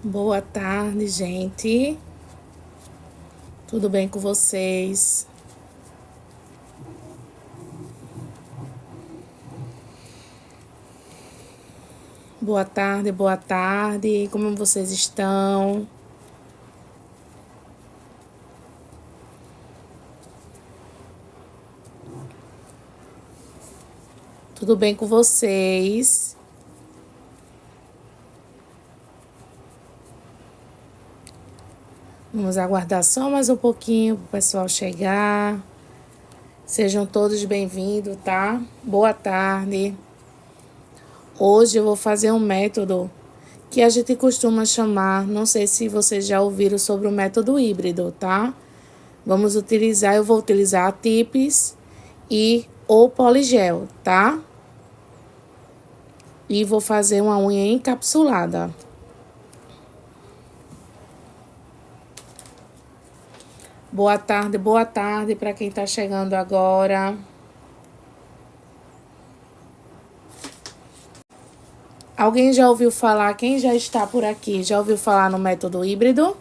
Boa tarde, gente. Tudo bem com vocês? Boa tarde, boa tarde. Como vocês estão? Tudo bem com vocês? Vamos aguardar só mais um pouquinho para o pessoal chegar. Sejam todos bem-vindos, tá? Boa tarde. Hoje eu vou fazer um método que a gente costuma chamar, não sei se vocês já ouviram sobre o método híbrido, tá? Eu vou utilizar a TIPS e o poligel, tá? E vou fazer uma unha encapsulada. Boa tarde para quem tá chegando agora. Alguém já ouviu falar, quem já está por aqui, já ouviu falar no método híbrido?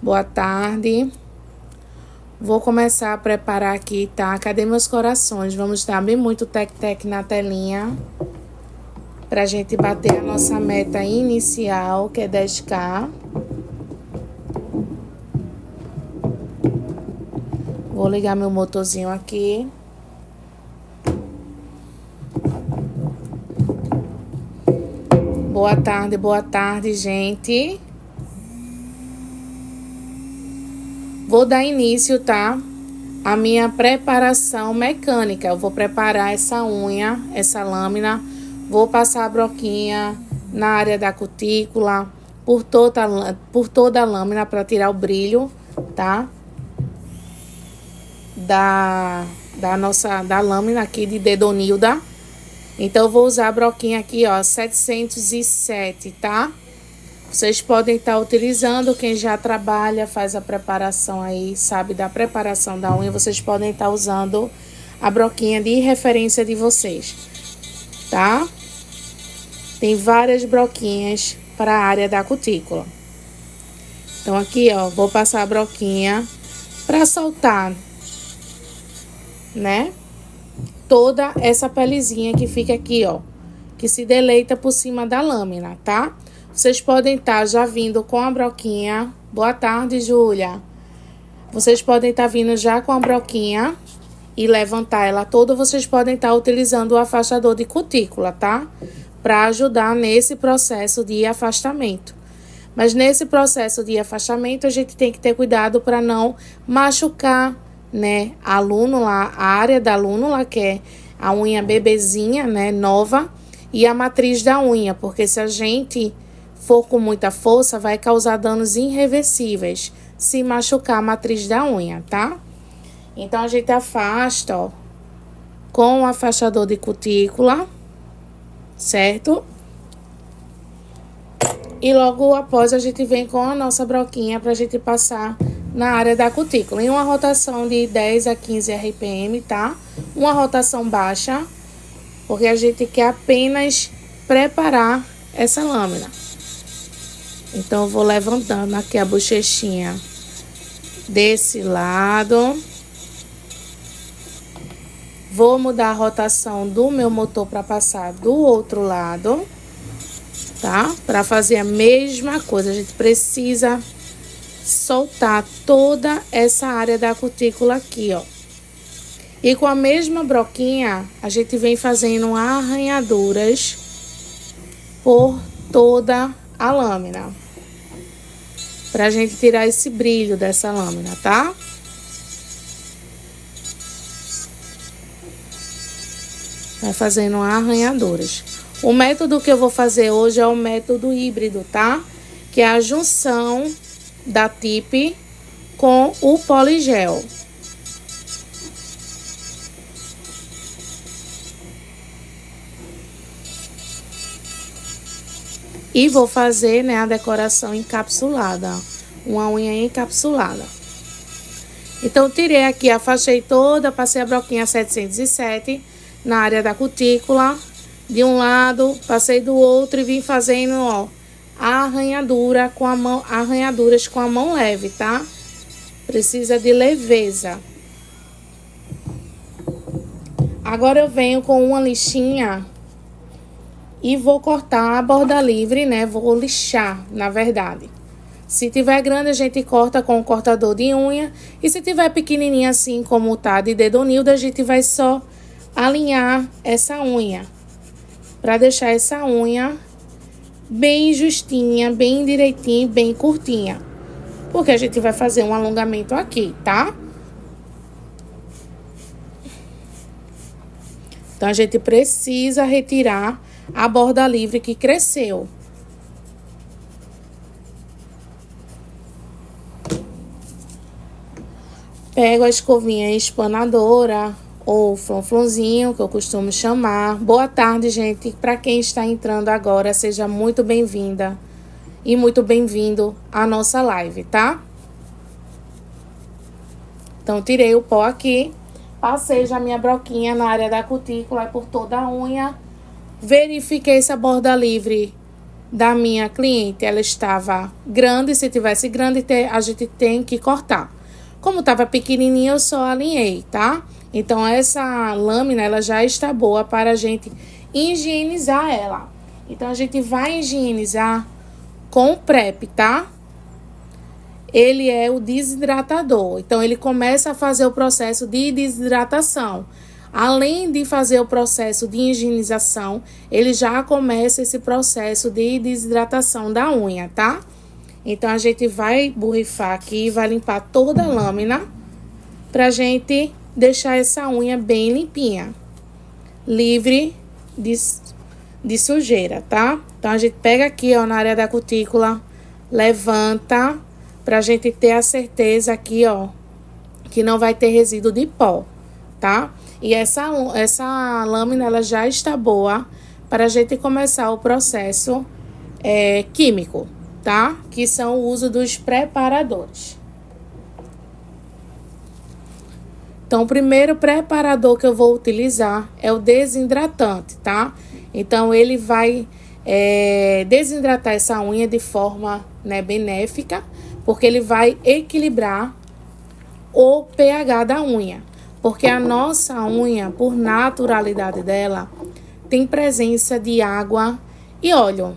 Boa tarde. Vou começar a preparar aqui, tá? Cadê meus corações? Vamos dar bem muito tec-tec na telinha. Pra gente bater a nossa meta inicial, que é 10k. Vou ligar meu motorzinho aqui. Boa tarde, gente. Vou dar início, tá? A minha preparação mecânica. Eu vou preparar essa unha, essa lâmina. Vou passar a broquinha na área da cutícula, por toda a lâmina para tirar o brilho, tá? Da lâmina aqui de dedonilda. Então, eu vou usar a broquinha aqui, ó, 707, tá? Vocês podem estar utilizando, quem já trabalha, faz a preparação aí, sabe da preparação da unha, vocês podem estar usando a broquinha de referência de vocês, tá? Tem várias broquinhas para a área da cutícula. Então, aqui, ó, vou passar a broquinha para soltar, né? Toda essa pelezinha que fica aqui, ó, que se deleita por cima da lâmina, tá? Vocês podem estar já vindo com a broquinha. Boa tarde, Júlia. Vocês podem estar vindo já com a broquinha e levantar ela toda. Vocês podem estar utilizando o afastador de cutícula, tá? Para ajudar nesse processo de afastamento. Mas nesse processo de afastamento, a gente tem que ter cuidado para não machucar, né, a lúnula, a área da lúnula, que é a unha bebezinha, né, nova, e a matriz da unha, porque se a gente for com muita força, vai causar danos irreversíveis se machucar a matriz da unha, tá? Então, a gente afasta, ó, com o afastador de cutícula, certo? E logo após a gente vem com a nossa broquinha pra gente passar na área da cutícula. Em uma rotação de 10 a 15 RPM, tá? Uma rotação baixa, porque a gente quer apenas preparar essa lâmina. Então, eu vou levantando aqui a bochechinha desse lado. Vou mudar a rotação do meu motor para passar do outro lado, tá? Para fazer a mesma coisa, a gente precisa soltar toda essa área da cutícula aqui, ó. E com a mesma broquinha, a gente vem fazendo arranhaduras por toda a lâmina. Pra gente tirar esse brilho dessa lâmina, tá? Vai fazendo arranhaduras. O método que eu vou fazer hoje é o método híbrido, tá? Que é a junção da TIP com o poligel. E vou fazer, né, a decoração encapsulada. Uma unha encapsulada. Então, tirei aqui, afastei toda, passei a broquinha 707. na área da cutícula. De um lado, passei do outro e vim fazendo, ó, arranhaduras com a mão leve, tá? Precisa de leveza. Agora eu venho com uma lixinha e vou cortar a borda livre, né? Vou lixar, na verdade. Se tiver grande, a gente corta com o cortador de unha. E se tiver pequenininha assim, como tá de dedonildo, a gente vai só alinhar essa unha. Pra deixar essa unha bem justinha, bem direitinha, bem curtinha. Porque a gente vai fazer um alongamento aqui, tá? Então, a gente precisa retirar a borda livre que cresceu. Pego a escovinha espanadora ou flonflonzinho, que eu costumo chamar. Boa tarde, gente. Para quem está entrando agora, seja muito bem-vinda e muito bem-vindo à nossa live, tá? Então, tirei o pó aqui. Passei já minha broquinha na área da cutícula por toda a unha. Verifiquei se a borda livre da minha cliente, ela estava grande. Se tivesse grande, a gente tem que cortar. Como estava pequenininha, eu só alinhei, tá? Então, essa lâmina, ela já está boa para a gente higienizar ela. Então, a gente vai higienizar com o PrEP, tá? Ele é o desidratador. Então, ele começa a fazer o processo de desidratação. Além de fazer o processo de higienização, ele já começa esse processo de desidratação da unha, tá? Então, a gente vai borrifar aqui, vai limpar toda a lâmina pra gente deixar essa unha bem limpinha, livre de sujeira, tá? Então, a gente pega aqui, ó, na área da cutícula, levanta pra gente ter a certeza aqui, ó, que não vai ter resíduo de pó, tá? E essa lâmina, ela já está boa para a gente começar o processo químico, tá? Que são o uso dos preparadores. Então, o primeiro preparador que eu vou utilizar é o desidratante, tá? Então, ele vai desidratar essa unha de forma, né, benéfica, porque ele vai equilibrar o pH da unha. Porque a nossa unha, por naturalidade dela, tem presença de água e óleo,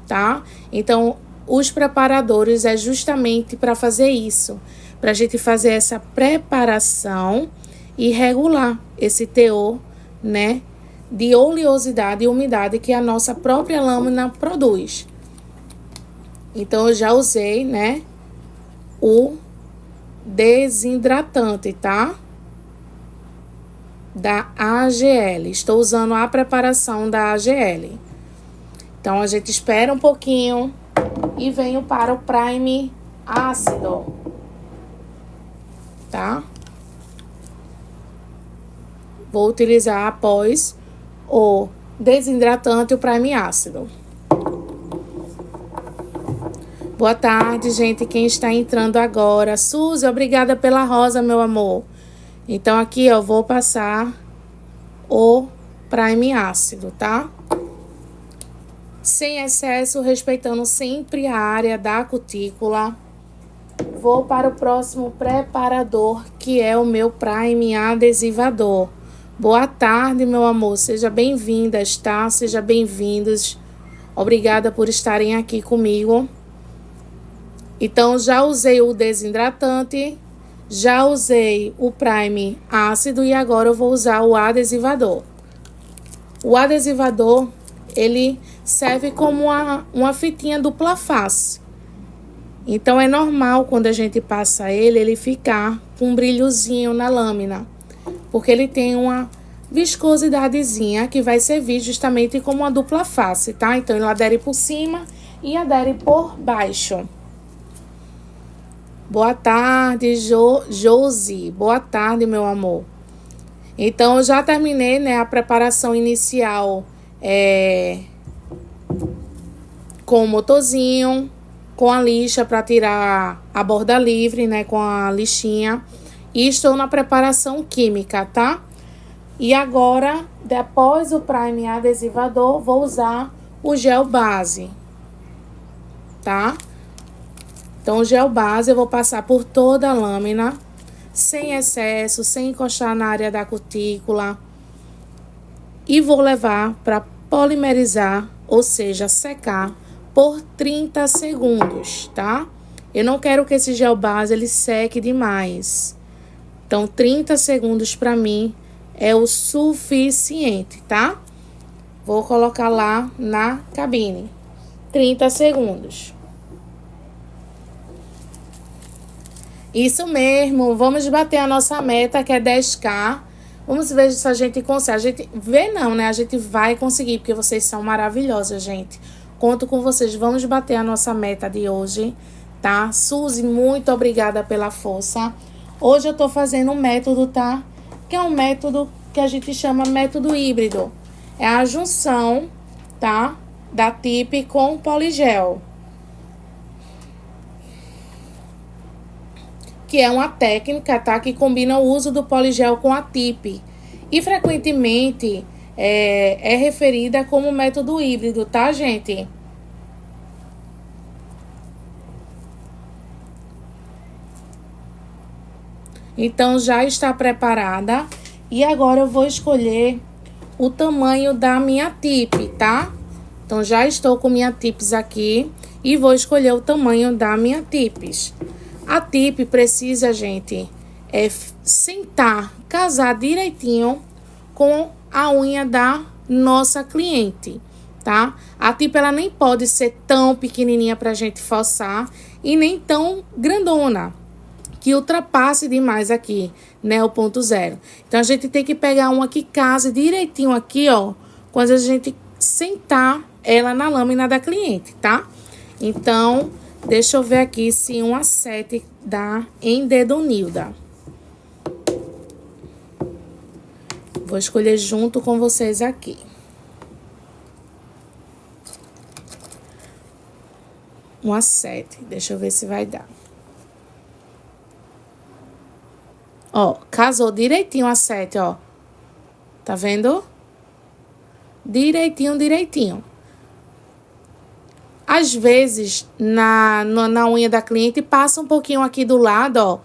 tá? Então, os preparadores é justamente para fazer isso, para a gente fazer essa preparação e regular esse teor, né, de oleosidade e umidade que a nossa própria lâmina produz. Então, eu já usei, né, o desidratante, tá? Da AGL. Estou usando a preparação da AGL. Então, a gente espera um pouquinho e venho para o prime ácido, tá? Vou utilizar após o desidratante e o prime ácido. Boa tarde, gente, quem está entrando agora. Suzy, obrigada pela rosa, meu amor. Então, aqui, ó, vou passar o prime ácido, tá? Sem excesso, respeitando sempre a área da cutícula. Vou para o próximo preparador, que é o meu prime adesivador. Boa tarde, meu amor. Seja bem-vindas, tá? Seja bem-vindos. Obrigada por estarem aqui comigo. Então, já usei o desidratante, já usei o prime ácido e agora eu vou usar o adesivador. O adesivador, ele serve como uma fitinha dupla face. Então, é normal quando a gente passa ele ficar com um brilhozinho na lâmina, porque ele tem uma viscosidadezinha que vai servir justamente como uma dupla face, tá? Então, ele adere por cima e adere por baixo. Boa tarde, Josi. Boa tarde, meu amor. Então, eu já terminei, né, a preparação inicial com o motorzinho, com a lixa para tirar a borda livre, né, com a lixinha. E estou na preparação química, tá? E agora, depois o primer adesivador, vou usar o gel base, tá? Então, o gel base eu vou passar por toda a lâmina, sem excesso, sem encostar na área da cutícula. E vou levar para polimerizar, ou seja, secar por 30 segundos, tá? Eu não quero que esse gel base ele seque demais. Então, 30 segundos para mim é o suficiente, tá? Vou colocar lá na cabine. 30 segundos. Isso mesmo, vamos bater a nossa meta, que é 10K. Vamos ver se a gente consegue. A gente vê não, né? A gente vai conseguir, porque vocês são maravilhosas, gente. Conto com vocês. Vamos bater a nossa meta de hoje, tá? Suzy, muito obrigada pela força. Hoje eu tô fazendo um método, tá? Que é um método que a gente chama método híbrido. É a junção, tá? Da tip com poligel. Que é uma técnica, tá? Que combina o uso do poligel com a tip. E frequentemente é referida como método híbrido, tá, gente? Então, já está preparada. E agora eu vou escolher o tamanho da minha tip, tá? Então, já estou com minha tips aqui. E vou escolher o tamanho da minha tips. A tip precisa, gente, sentar, casar direitinho com a unha da nossa cliente, tá? A tip, ela nem pode ser tão pequenininha pra gente forçar e nem tão grandona, que ultrapasse demais aqui, né, o ponto zero. Então, a gente tem que pegar uma que case direitinho aqui, ó, quando a gente sentar ela na lâmina da cliente, tá? Então, deixa eu ver aqui se 1 a 7 dá em dedonilda. Vou escolher junto com vocês aqui. Um a 7. Deixa eu ver se vai dar. Ó, casou direitinho a 7, ó. Tá vendo? Direitinho, direitinho. Às vezes, na unha da cliente, passa um pouquinho aqui do lado, ó.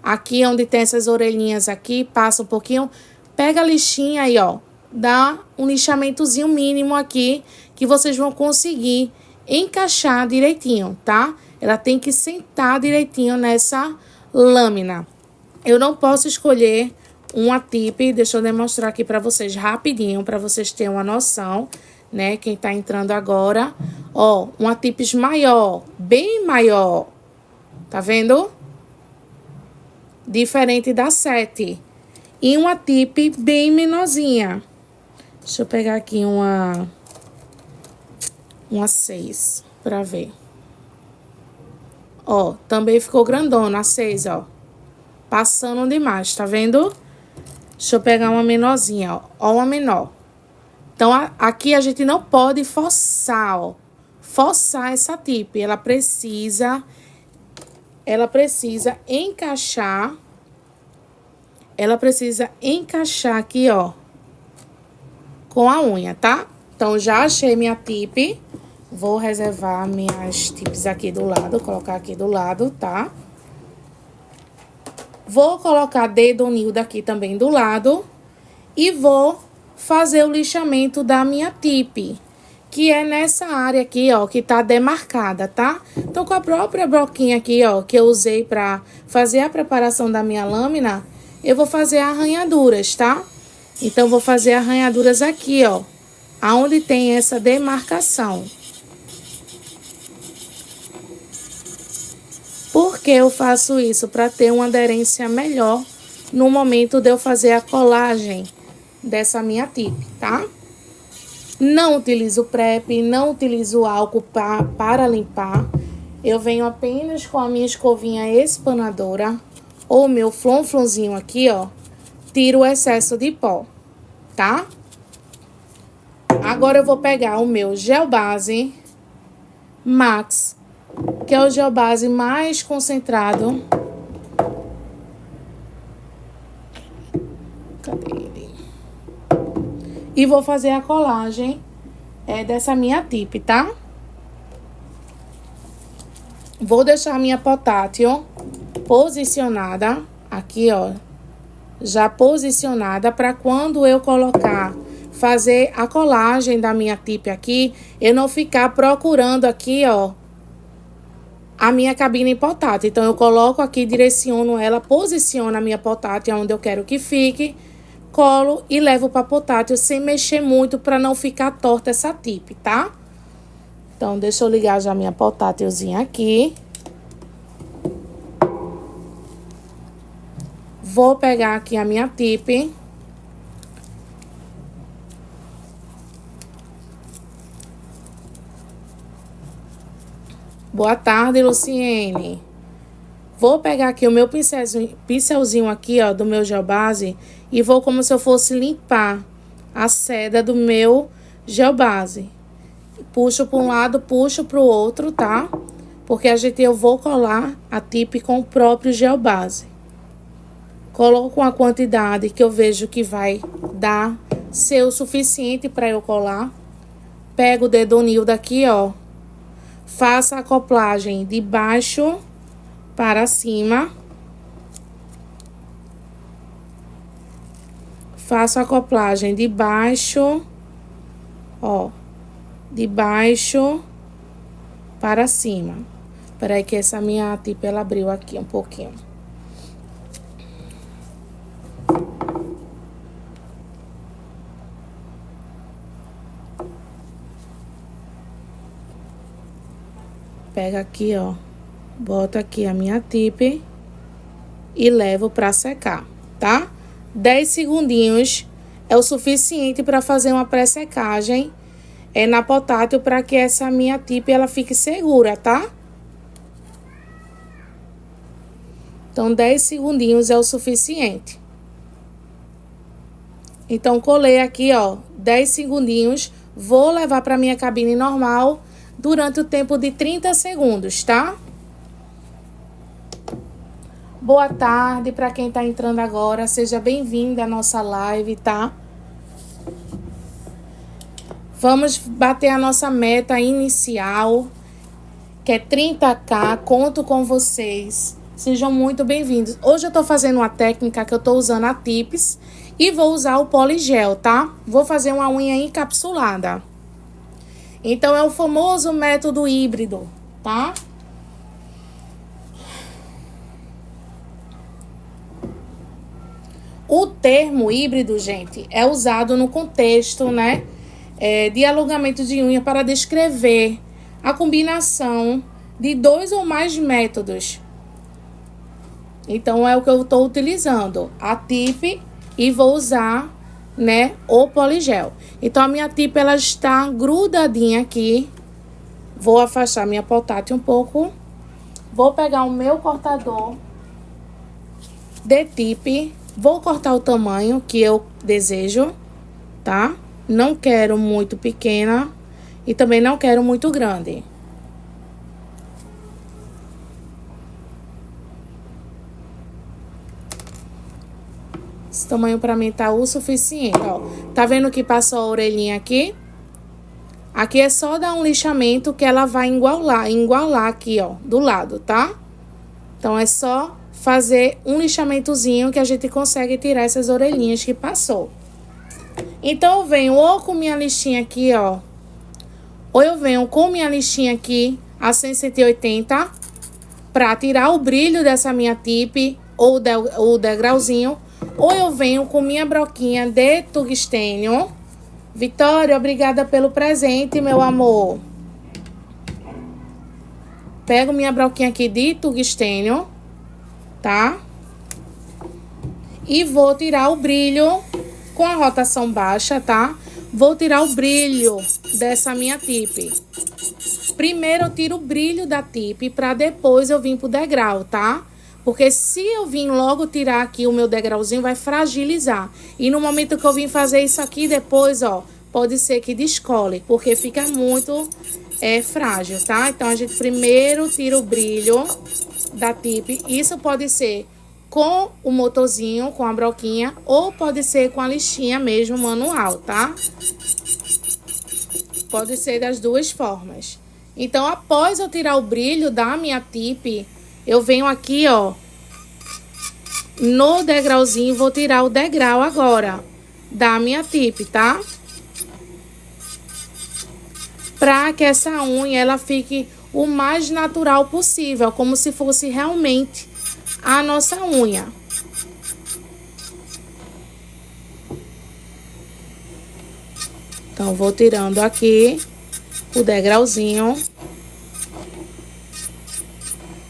Aqui onde tem essas orelhinhas aqui, passa um pouquinho. Pega a lixinha aí, ó. Dá um lixamentozinho mínimo aqui, que vocês vão conseguir encaixar direitinho, tá? Ela tem que sentar direitinho nessa lâmina. Eu não posso escolher uma tip, deixa eu demonstrar aqui pra vocês rapidinho, pra vocês terem uma noção, né? Quem tá entrando agora, ó, uma tips maior, bem maior, tá vendo? Diferente da 7. E uma tip bem menorzinha. Deixa eu pegar aqui uma 6 pra ver. Ó, também ficou grandona a 6, ó. Passando demais, tá vendo? Deixa eu pegar uma menorzinha, ó. Ó, uma menor. Então, aqui a gente não pode forçar, ó. Forçar essa tip. Ela precisa encaixar. Ela precisa encaixar aqui, ó. Com a unha, tá? Então, já achei minha tip. Vou reservar minhas tips aqui do lado. Colocar aqui do lado, tá? Vou colocar dedonilda aqui também do lado. E vou fazer o lixamento da minha tip, que é nessa área aqui, ó, que tá demarcada, tá? Então, com a própria broquinha aqui, ó, que eu usei pra fazer a preparação da minha lâmina, eu vou fazer arranhaduras, tá? Então, vou fazer arranhaduras aqui, ó, aonde tem essa demarcação. Por que eu faço isso? Para ter uma aderência melhor no momento de eu fazer a colagem dessa minha tip, tá? Não utilizo PrEP, não utilizo álcool para limpar. Eu venho apenas com a minha escovinha espanadora ou meu flonflonzinho aqui, ó. Tiro o excesso de pó, tá? Agora eu vou pegar o meu gel base Max, que é o gel base mais concentrado. Cadê ele? E vou fazer a colagem dessa minha tip, tá? Vou deixar a minha potátil posicionada aqui, ó. Já posicionada para quando eu colocar, fazer a colagem da minha tip aqui, eu não ficar procurando aqui, ó, a minha cabine portátil. Então, eu coloco aqui, direciono ela, posiciono a minha portátil onde eu quero que fique, colo e levo para portátil sem mexer muito para não ficar torta essa tip, tá? Então, deixa eu ligar já a minha portátilzinha aqui. Vou pegar aqui a minha tip. Boa tarde, Luciene. Vou pegar aqui o meu pincelzinho aqui, ó, do meu gel base e vou como se eu fosse limpar a seda do meu gel base. Puxo para um lado, puxo para o outro, tá? Porque eu vou colar a tip com o próprio gel base. Coloco uma quantidade que eu vejo que vai dar ser o suficiente para eu colar. Pego o dedonil daqui, ó. Faço a acoplagem de baixo para cima. Faço a acoplagem de baixo, ó. De baixo para cima. Peraí que essa minha tip, ela abriu aqui um pouquinho. Pega aqui, ó. Boto aqui a minha tip e levo para secar, tá? 10 segundinhos é o suficiente para fazer uma pré-secagem na portátil para que essa minha tip ela fique segura, tá? Então, 10 segundinhos é o suficiente. Então, colei aqui, ó, 10 segundinhos. Vou levar para minha cabine normal durante o tempo de 30 segundos, tá? Boa tarde para quem tá entrando agora. Seja bem-vinda à nossa live, tá? Vamos bater a nossa meta inicial, que é 30k. Conto com vocês. Sejam muito bem-vindos. Hoje eu tô fazendo uma técnica que eu tô usando a Tips e vou usar o poligel, tá? Vou fazer uma unha encapsulada. Então, é o famoso método híbrido, tá? O termo híbrido, gente, é usado no contexto, né, de alongamento de unha para descrever a combinação de 2 ou mais métodos. Então, é o que eu estou utilizando, a tip, e vou usar, né, o poligel. Então, a minha tip, ela está grudadinha aqui. Vou afastar minha portátil um pouco. Vou pegar o meu cortador de tip. Vou cortar o tamanho que eu desejo, tá? Não quero muito pequena e também não quero muito grande. Esse tamanho pra mim tá o suficiente, ó. Tá vendo que passou a orelhinha aqui? Aqui é só dar um lixamento que ela vai igualar aqui, ó, do lado, tá? Então, é só fazer um lixamentozinho que a gente consegue tirar essas orelhinhas que passou. Então, eu venho ou com minha lixinha aqui, ó. Ou eu venho com minha lixinha aqui, a 180, pra tirar o brilho dessa minha tip, ou o degrauzinho. Ou eu venho com minha broquinha de tungstênio. Vitória, obrigada pelo presente, meu amor. Pego minha broquinha aqui de tungstênio, tá? E vou tirar o brilho com a rotação baixa, tá? Vou tirar o brilho dessa minha tip. Primeiro eu tiro o brilho da tip pra depois eu vir pro degrau, tá? Porque se eu vim logo tirar aqui o meu degrauzinho, vai fragilizar. E no momento que eu vim fazer isso aqui, depois, ó, pode ser que descole, porque fica muito frágil, tá? Então, a gente primeiro tira o brilho da tip. Isso pode ser com o motorzinho, com a broquinha, ou pode ser com a lixinha mesmo, manual, tá? Pode ser das duas formas. Então, após eu tirar o brilho da minha tip, eu venho aqui, ó, no degrauzinho, vou tirar o degrau agora da minha tip, tá? Pra que essa unha, ela fique o mais natural possível, como se fosse realmente a nossa unha. Então, vou tirando aqui o degrauzinho.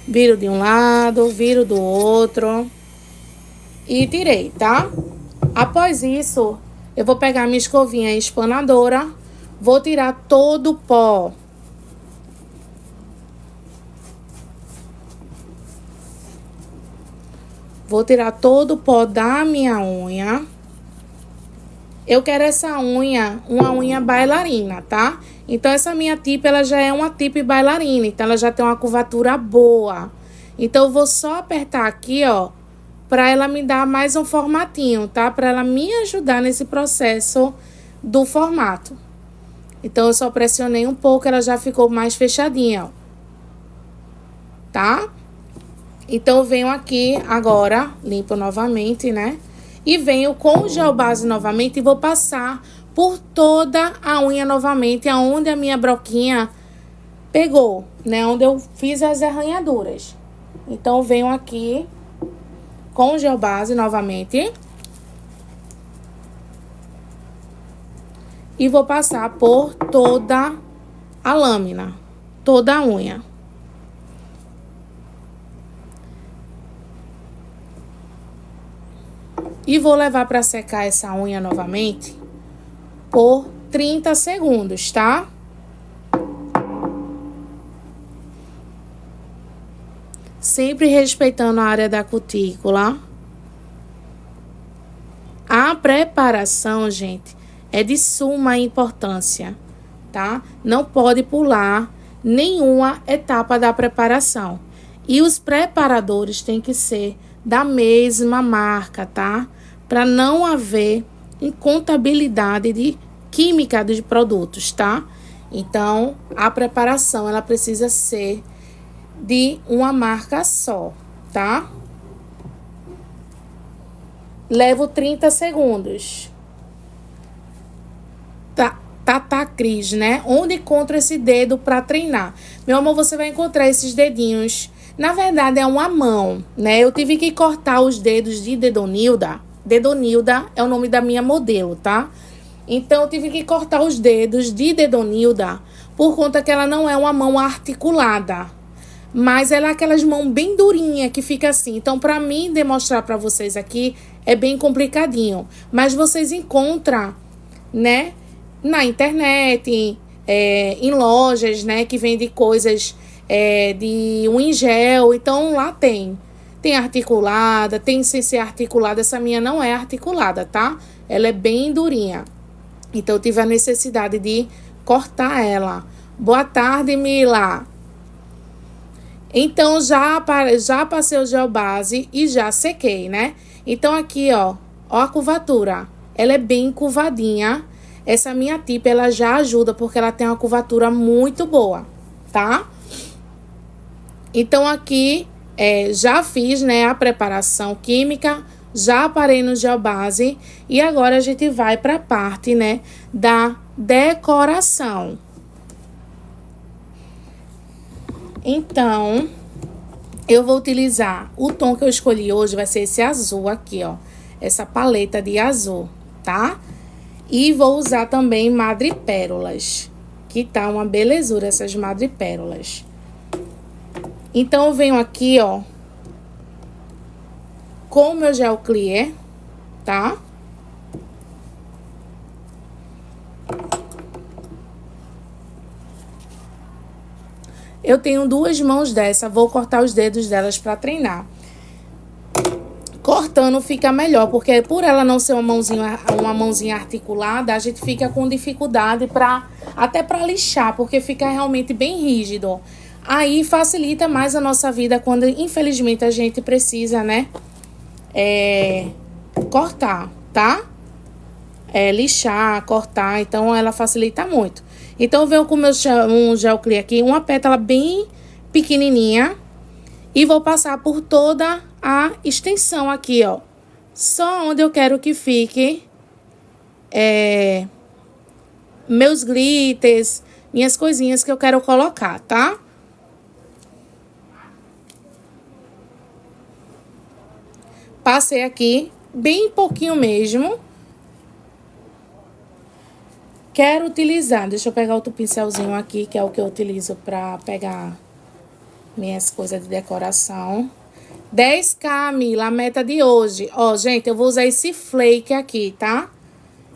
Viro de um lado, viro do outro. E tirei, tá? Após isso, eu vou pegar minha escovinha espanadora. Vou tirar todo o pó. Vou tirar todo o pó da minha unha. Eu quero essa unha, uma unha bailarina, tá? Então, essa minha tip, ela já é uma tip bailarina. Então, ela já tem uma curvatura boa. Então, eu vou só apertar aqui, ó, pra ela me dar mais um formatinho, tá? Pra ela me ajudar nesse processo do formato. Então, eu só pressionei um pouco, ela já ficou mais fechadinha, ó. Tá? Então, eu venho aqui agora, limpo novamente, né? E venho com o gel base novamente e vou passar por toda a unha novamente, aonde a minha broquinha pegou, né? Onde eu fiz as arranhaduras. Então, eu venho aqui com o gel base novamente. E vou passar por toda a lâmina, toda a unha. E vou levar para secar essa unha novamente por 30 segundos, tá? Sempre respeitando a área da cutícula. A preparação, gente, é de suma importância, tá? Não pode pular nenhuma etapa da preparação. E os preparadores têm que ser da mesma marca, tá? Para não haver incontabilidade de química dos produtos, tá? Então, a preparação, ela precisa ser de uma marca só, tá? Levo 30 segundos. Tata Cris, né? Onde encontro esse dedo para treinar? Meu amor, você vai encontrar esses dedinhos. Na verdade, é uma mão, né? Eu tive que cortar os dedos de Dedonilda. Dedonilda é o nome da minha modelo, tá? Então, eu tive que cortar os dedos de Dedonilda por conta que ela não é uma mão articulada. Mas ela é aquelas mãos bem durinhas que fica assim. Então, para mim demonstrar para vocês aqui, é bem complicadinho. Mas vocês encontram, né? Na internet, em lojas, né? Que vende coisas de um em gel. Então, lá tem. Tem articulada, tem sem ser articulada. Essa minha não é articulada, tá? Ela é bem durinha. Então, eu tive a necessidade de cortar ela. Boa tarde, Mila. Então, já passei o gel base e já sequei, né? Então, aqui, ó a curvatura. Ela é bem curvadinha. Essa minha tip, ela já ajuda, porque ela tem uma curvatura muito boa, tá? Então, aqui, já fiz, né, a preparação química, já parei no gel base. E agora, a gente vai pra parte, né, da decoração. Então, eu vou utilizar o tom que eu escolhi hoje, vai ser esse azul aqui, ó. Essa paleta de azul, tá? E vou usar também madrepérolas, que tá uma belezura essas madrepérolas. Então, eu venho aqui, ó, com o meu gel clear, tá? Eu tenho duas mãos dessa, vou cortar os dedos delas para treinar. Cortando fica melhor, porque por ela não ser uma mãozinha articulada, a gente fica com dificuldade até para lixar, porque fica realmente bem rígido. Aí facilita mais a nossa vida quando, infelizmente, a gente precisa, né, cortar, tá? Lixar, cortar, então ela facilita muito. Então, eu venho com um gel clear aqui, uma pétala bem pequenininha. E vou passar por toda a extensão aqui, ó. Só onde eu quero que fique meus glitters, minhas coisinhas que eu quero colocar, tá? Passei aqui, bem pouquinho mesmo. Quero utilizar, deixa eu pegar outro pincelzinho aqui, que é o que eu utilizo pra pegar minhas coisas de decoração. 10k, Mila, a meta de hoje. Ó, gente, eu vou usar esse flake aqui, tá?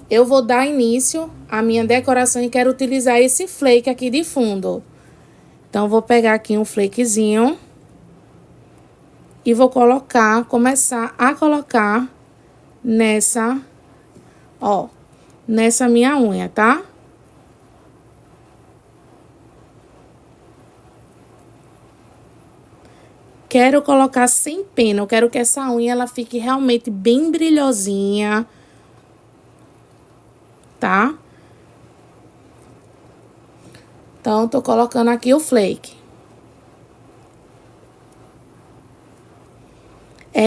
Eu vou dar início à minha decoração e quero utilizar esse flake aqui de fundo. Então, vou pegar aqui um flakezinho. E vou começar a colocar nessa, ó, nessa minha unha, tá? Quero colocar sem pena, eu quero que essa unha ela fique realmente bem brilhosinha, tá? Então, tô colocando aqui o flake.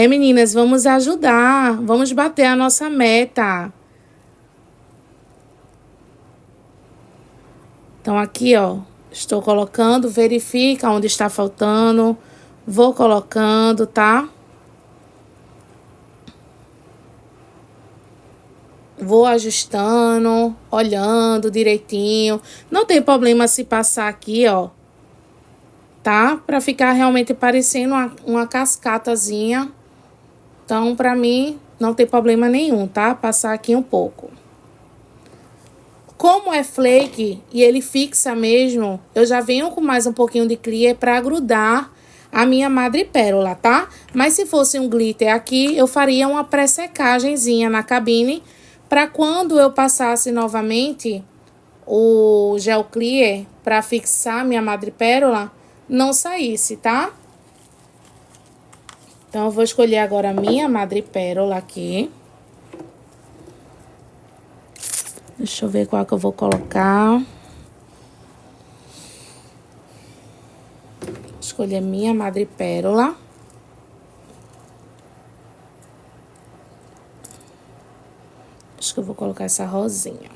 Meninas, vamos ajudar, vamos bater a nossa meta. Então, aqui, ó, estou colocando, verifica onde está faltando. Vou colocando, tá? Vou ajustando, olhando direitinho. Não tem problema se passar aqui, ó. Tá? Pra ficar realmente parecendo uma cascatazinha. Então, pra mim, não tem problema nenhum, tá? Passar aqui um pouco. Como é flake e ele fixa mesmo, eu já venho com mais um pouquinho de clear pra grudar a minha madrepérola, tá? Mas se fosse um glitter aqui, eu faria uma pré-secagemzinha na cabine pra quando eu passasse novamente o gel clear pra fixar minha madrepérola, não saísse, tá? Então, eu vou escolher agora a minha madrepérola aqui. Deixa eu ver qual que eu vou colocar. Escolher minha madrepérola. Acho que eu vou colocar essa rosinha.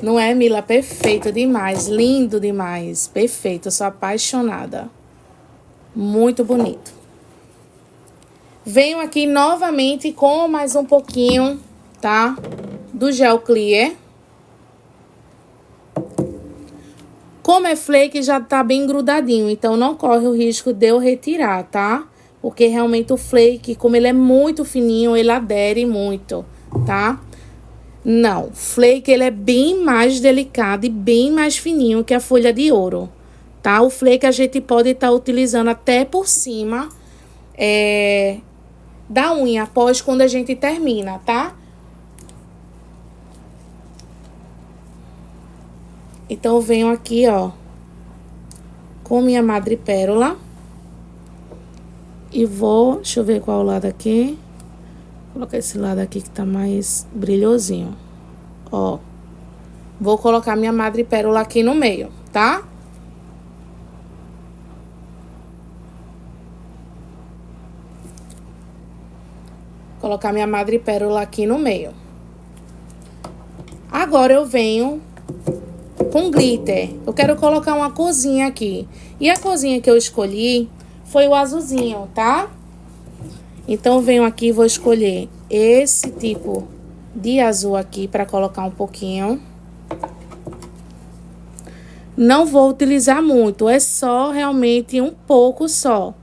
Não é, Mila? Perfeito demais, lindo demais. Perfeito, eu sou apaixonada. Muito bonito. Venho aqui novamente com mais um pouquinho, tá? Do gel clear. Como é flake, já tá bem grudadinho, então não corre o risco de eu retirar, tá? Porque realmente o flake, como ele é muito fininho, ele adere muito, tá? Não, flake ele é bem mais delicado e bem mais fininho que a folha de ouro, tá? O flake a gente pode estar utilizando até por cima da unha, após quando a gente termina, tá? Então, eu venho aqui, ó, com minha madrepérola. E vou, deixa eu ver qual lado aqui. Vou colocar esse lado aqui que tá mais brilhosinho. Ó. Vou colocar minha madrepérola aqui no meio, tá? Colocar minha madrepérola aqui no meio. Agora, eu venho com glitter. Eu quero colocar uma corzinha aqui. E a corzinha que eu escolhi foi o azulzinho, tá? Então, eu venho aqui e vou escolher esse tipo de azul aqui para colocar um pouquinho. Não vou utilizar muito, é só realmente um pouco só.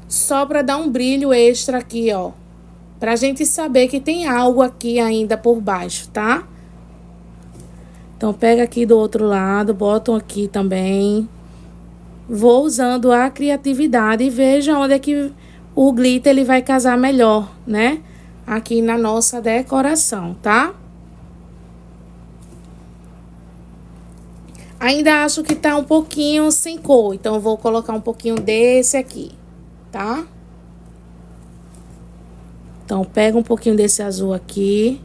Só para dar um brilho extra aqui, ó. Pra gente saber que tem algo aqui ainda por baixo, tá? Então, pega aqui do outro lado, botam aqui também. Vou usando a criatividade e veja onde é que o glitter ele vai casar melhor, né? Aqui na nossa decoração, tá? Ainda acho que tá um pouquinho sem cor, então eu vou colocar um pouquinho desse aqui, tá? Então, pego um pouquinho desse azul aqui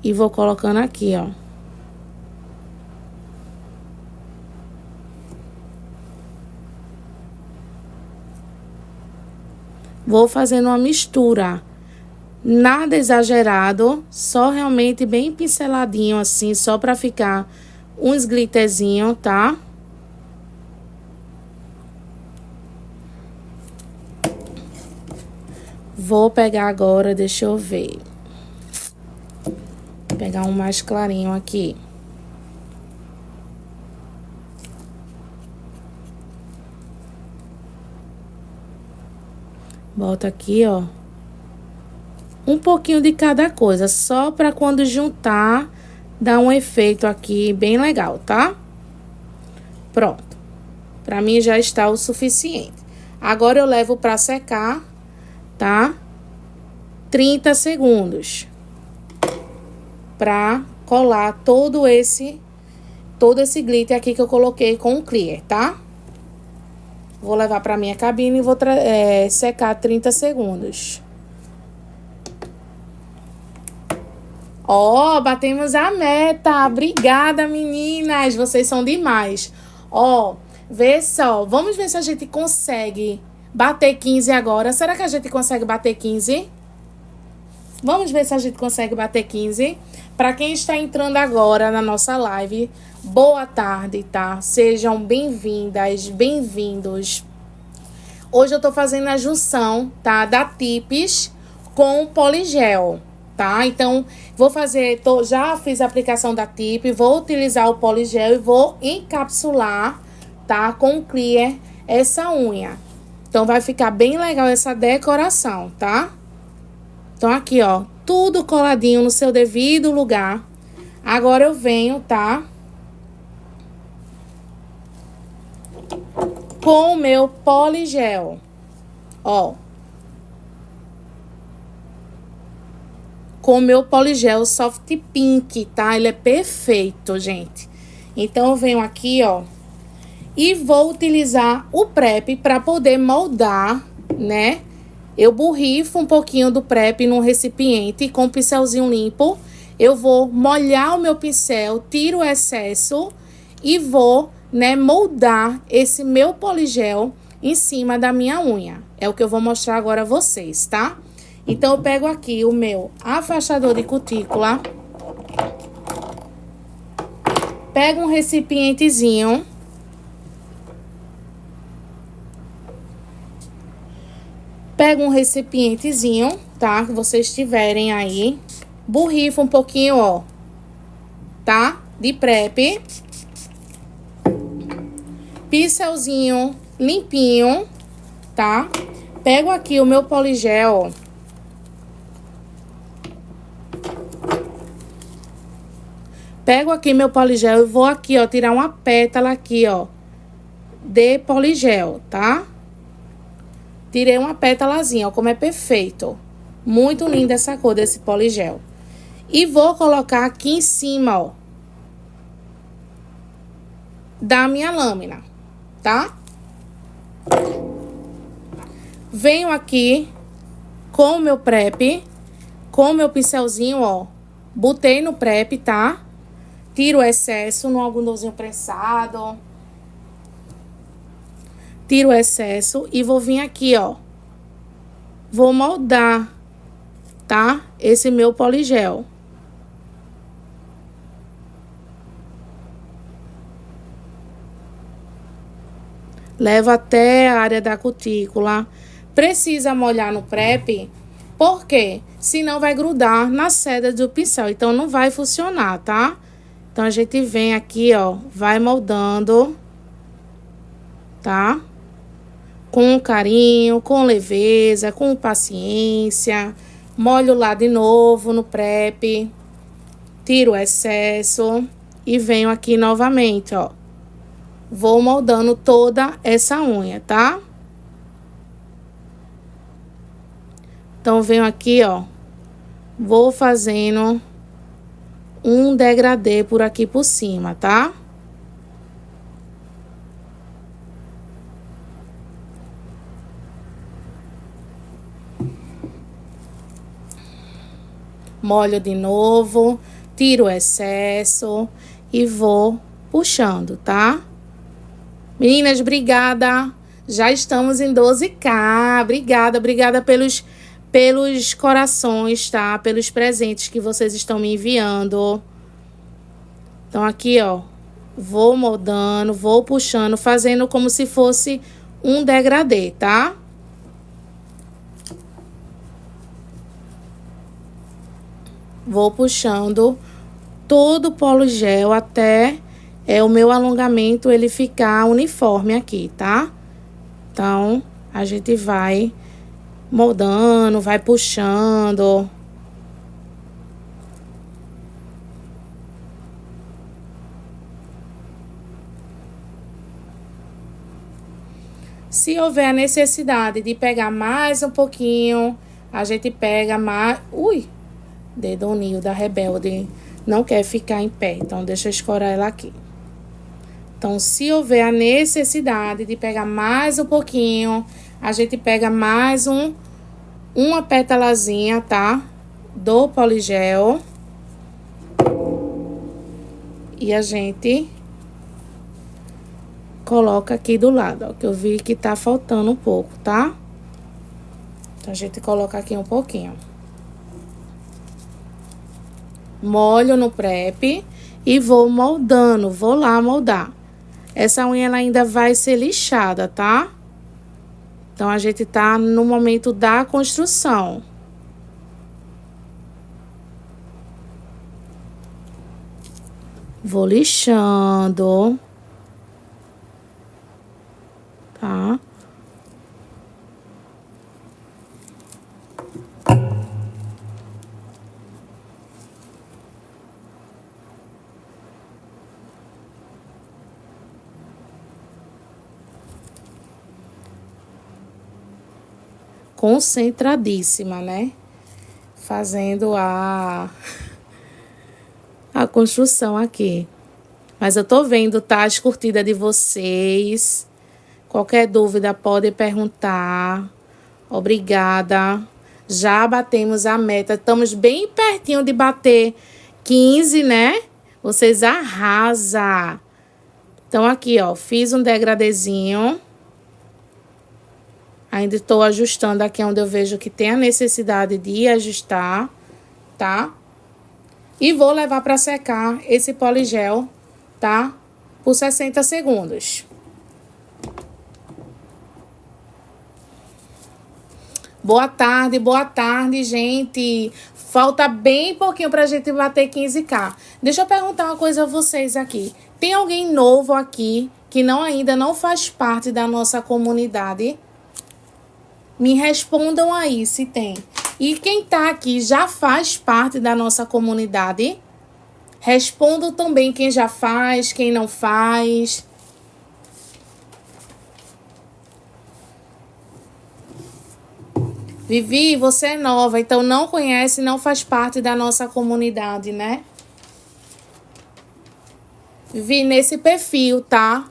e vou colocando aqui, ó. Vou fazendo uma mistura. Nada exagerado, só realmente bem pinceladinho assim, só pra ficar uns glitterzinho, tá? Vou pegar agora, deixa eu ver. Vou pegar um mais clarinho aqui. Bota aqui, ó. Um pouquinho de cada coisa, só pra quando juntar, dar um efeito aqui bem legal, tá? Pronto. Pra mim já está o suficiente. Agora eu levo pra secar, tá? 30 segundos. Pra colar todo esse glitter aqui que eu coloquei com o clear, tá? Vou levar pra minha cabine e vou secar 30 segundos. Ó, batemos a meta. Obrigada, meninas. Vocês são demais. Ó, vê só. Vamos ver se a gente consegue bater 15 agora. Será que a gente consegue bater 15? Vamos ver se a gente consegue bater 15. Para quem está entrando agora na nossa live, boa tarde, tá? Sejam bem-vindas, bem-vindos. Hoje eu tô fazendo a junção, tá? Da Tips com o Poligel. Tá? Então, vou fazer, já fiz a aplicação da tip, vou utilizar o poligel e vou encapsular, tá? Com clear essa unha. Então, vai ficar bem legal essa decoração, tá? Então, aqui, ó, tudo coladinho no seu devido lugar. Agora, eu venho, tá? Com o meu poligel, ó. Com o meu poligel soft pink, tá? Ele é perfeito, gente. Então, eu venho aqui, ó, e vou utilizar o prep para poder moldar, né? Eu borrifo um pouquinho do prep num recipiente com um pincelzinho limpo. Eu vou molhar o meu pincel, tiro o excesso e vou, né, moldar esse meu poligel em cima da minha unha. É o que eu vou mostrar agora a vocês, tá? Então, eu pego aqui o meu afastador de cutícula. Pego um recipientezinho. Pego um recipientezinho, tá? Que vocês tiverem aí. Borrifo um pouquinho, ó. Tá? De prep. Pincelzinho limpinho, tá? Pego aqui o meu poligel, ó. Pego aqui meu poligel e vou aqui, ó, tirar uma pétala aqui, ó, de poligel, tá? Tirei uma pétalazinha, ó, como é perfeito. Muito linda essa cor desse poligel. E vou colocar aqui em cima, ó, da minha lâmina, tá? Venho aqui com o meu prep, com o meu pincelzinho, ó, botei no prep, tá? Tiro o excesso no algodãozinho prensado. Tiro o excesso e vou vir aqui, ó. Vou moldar, tá? Esse meu poligel. Levo até a área da cutícula. Precisa molhar no prep, porque senão vai grudar na seda do pincel. Então, não vai funcionar, tá? Então, a gente vem aqui, ó, vai moldando, tá? Com carinho, com leveza, com paciência. Molho lá de novo no prep. Tiro o excesso e venho aqui novamente, ó. Vou moldando toda essa unha, tá? Então, venho aqui, ó. Vou fazendo um degradê por aqui por cima, tá? molho de novo, tiro o excesso e vou puxando, tá? Meninas, obrigada. Já estamos em 12K. Obrigada pelos corações, tá? Pelos presentes que vocês estão me enviando. Então, aqui, ó, vou moldando, vou puxando, fazendo como se fosse um degradê, tá? Vou puxando todo o polo gel até o meu alongamento ele ficar uniforme aqui, tá? Então, a gente vai moldando, vai puxando. Se houver a necessidade de pegar mais um pouquinho, a gente pega mais... Ui! Dedonil da Rebelde não quer ficar em pé, então deixa eu escorar ela aqui. Então, se houver a necessidade de pegar mais um pouquinho, a gente pega mais uma pétalazinha, tá? Do poligel. E a gente coloca aqui do lado, ó, que eu vi que tá faltando um pouco, tá? Então, a gente coloca aqui um pouquinho. Molho no prep e vou moldando, vou lá moldar. Essa unha ela ainda vai ser lixada, tá? Então, a gente tá no momento da construção. Vou lixando. Tá? Concentradíssima, né? Fazendo a construção aqui. Mas eu tô vendo, tá? As curtidas de vocês. Qualquer dúvida pode perguntar. Obrigada. Já batemos a meta. Estamos bem pertinho de bater 15, né? Vocês arrasam. Então, aqui, ó. Fiz um degradezinho. Ainda estou ajustando aqui onde eu vejo que tem a necessidade de ajustar, tá? E vou levar para secar esse poligel, tá? Por 60 segundos. Boa tarde, gente. Falta bem pouquinho pra gente bater 15K. Deixa eu perguntar uma coisa a vocês aqui. Tem alguém novo aqui que ainda não faz parte da nossa comunidade? Me respondam aí se tem. E quem tá aqui já faz parte da nossa comunidade? Respondam também quem já faz, quem não faz. Vivi, você é nova, então não conhece, não faz parte da nossa comunidade, né? Vivi, nesse perfil, tá?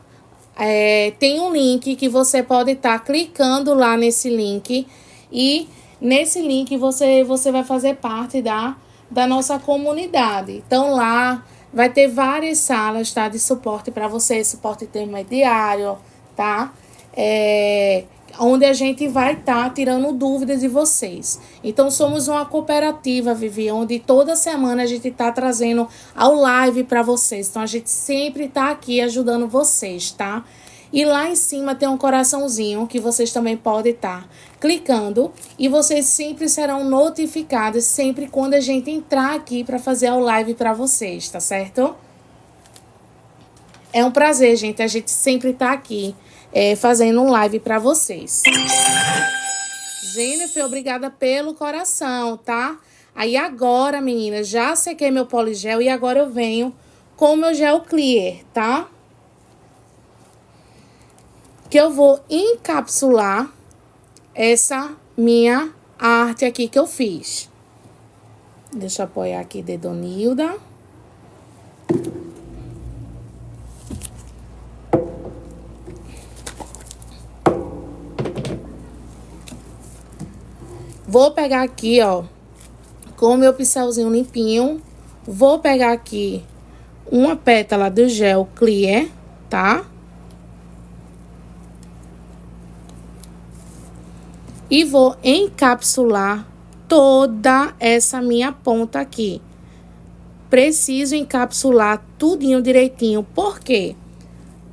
Tem um link que você pode estar clicando lá nesse link. E nesse link você vai fazer parte da nossa comunidade. Então lá vai ter várias salas, tá? De suporte para você, suporte intermediário, tá? Onde a gente vai estar tirando dúvidas de vocês. Então, somos uma cooperativa, Vivi, onde toda semana a gente está trazendo ao live para vocês. Então, a gente sempre está aqui ajudando vocês, tá? E lá em cima tem um coraçãozinho que vocês também podem estar clicando. E vocês sempre serão notificados sempre quando a gente entrar aqui para fazer ao live para vocês, tá certo? É um prazer, gente. A gente sempre tá aqui fazendo um live pra vocês. Jennifer, obrigada pelo coração, tá? Aí agora, meninas, já sequei meu poligel e agora eu venho com o meu gel clear, tá? Que eu vou encapsular essa minha arte aqui que eu fiz. Deixa eu apoiar aqui, Dedonilda. Vou pegar aqui, ó, com o meu pincelzinho limpinho, vou pegar aqui uma pétala do gel clear, tá? E vou encapsular toda essa minha ponta aqui. Preciso encapsular tudinho direitinho. Por quê?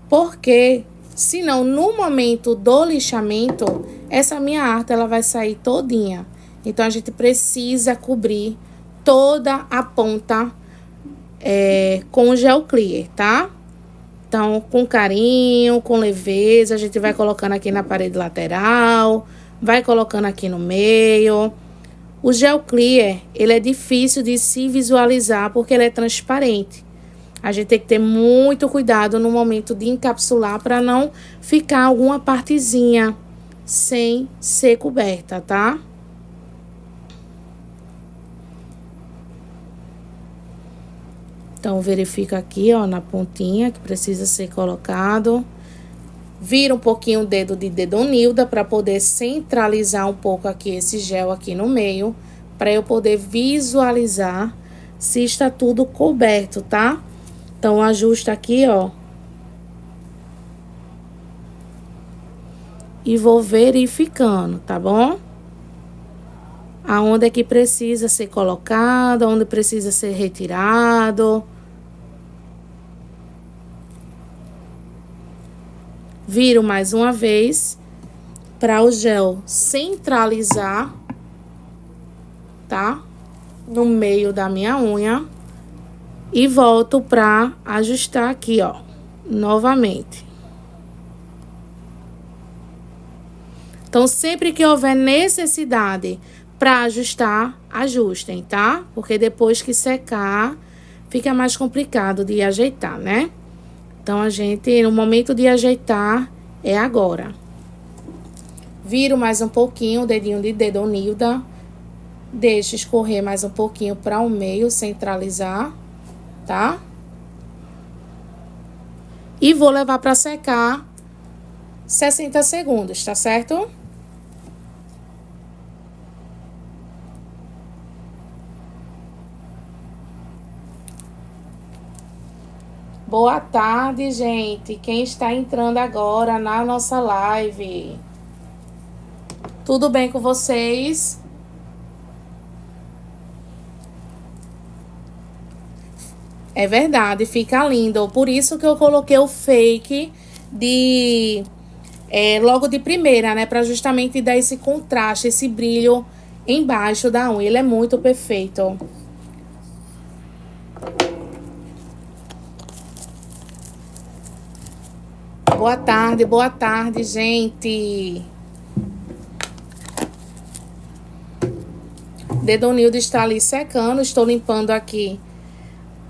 Porque senão no momento do lixamento, essa minha arte ela vai sair todinha. Então a gente precisa cobrir toda a ponta com gel clear, tá? Então, com carinho, com leveza, a gente vai colocando aqui na parede lateral, vai colocando aqui no meio. O gel clear, ele é difícil de se visualizar porque ele é transparente. A gente tem que ter muito cuidado no momento de encapsular para não ficar alguma partezinha sem ser coberta, tá? Então, verifica aqui, ó, na pontinha que precisa ser colocado. Vira um pouquinho o dedo de dedonilda para poder centralizar um pouco aqui esse gel aqui no meio, para eu poder visualizar se está tudo coberto, tá? Então, ajusta aqui, ó. E vou verificando, tá bom? Aonde é que precisa ser colocado, aonde precisa ser retirado. Viro mais uma vez para o gel centralizar, tá? No meio da minha unha. E volto para ajustar aqui, ó, novamente. Então, sempre que houver necessidade para ajustar, ajustem, tá? Porque depois que secar, fica mais complicado de ajeitar, né? Então, a gente, no momento de ajeitar, é agora. Viro mais um pouquinho o dedinho de dedonilda. Deixo escorrer mais um pouquinho para o meio, centralizar, tá? E vou levar para secar 60 segundos, tá certo? Boa tarde, gente. Quem está entrando agora na nossa live? Tudo bem com vocês? É verdade, fica lindo. Por isso que eu coloquei o fake de logo de primeira, né? Pra justamente dar esse contraste, esse brilho embaixo da unha. Ele é muito perfeito. Boa tarde, gente. Dedonildo está ali secando, estou limpando aqui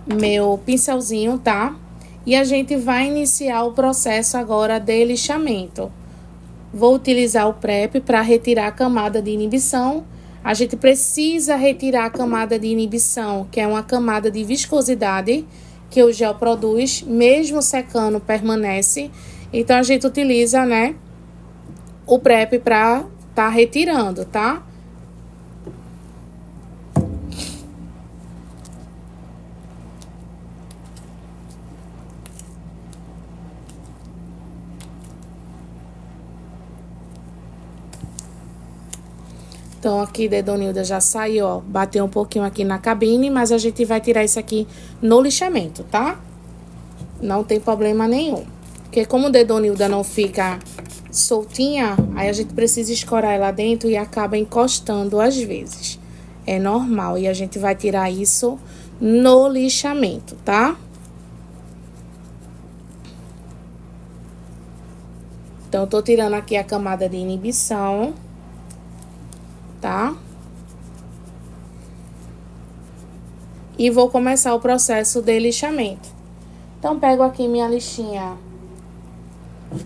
meu pincelzinho, tá? E a gente vai iniciar o processo agora de lixamento. Vou utilizar o PREP para retirar a camada de inibição. A gente precisa retirar a camada de inibição, que é uma camada de viscosidade que o gel produz, mesmo secando permanece. Então, a gente utiliza, né, o PREP para tá retirando, tá? Então, aqui, dedonilda já saiu, ó. Bateu um pouquinho aqui na cabine, mas a gente vai tirar isso aqui no lixamento, tá? Não tem problema nenhum. Porque como o dedonilda não fica soltinha, aí a gente precisa escorar ela dentro e acaba encostando às vezes. É normal. E a gente vai tirar isso no lixamento, tá? Então, eu tô tirando aqui a camada de inibição, tá? E vou começar o processo de lixamento. Então, pego aqui minha lixinha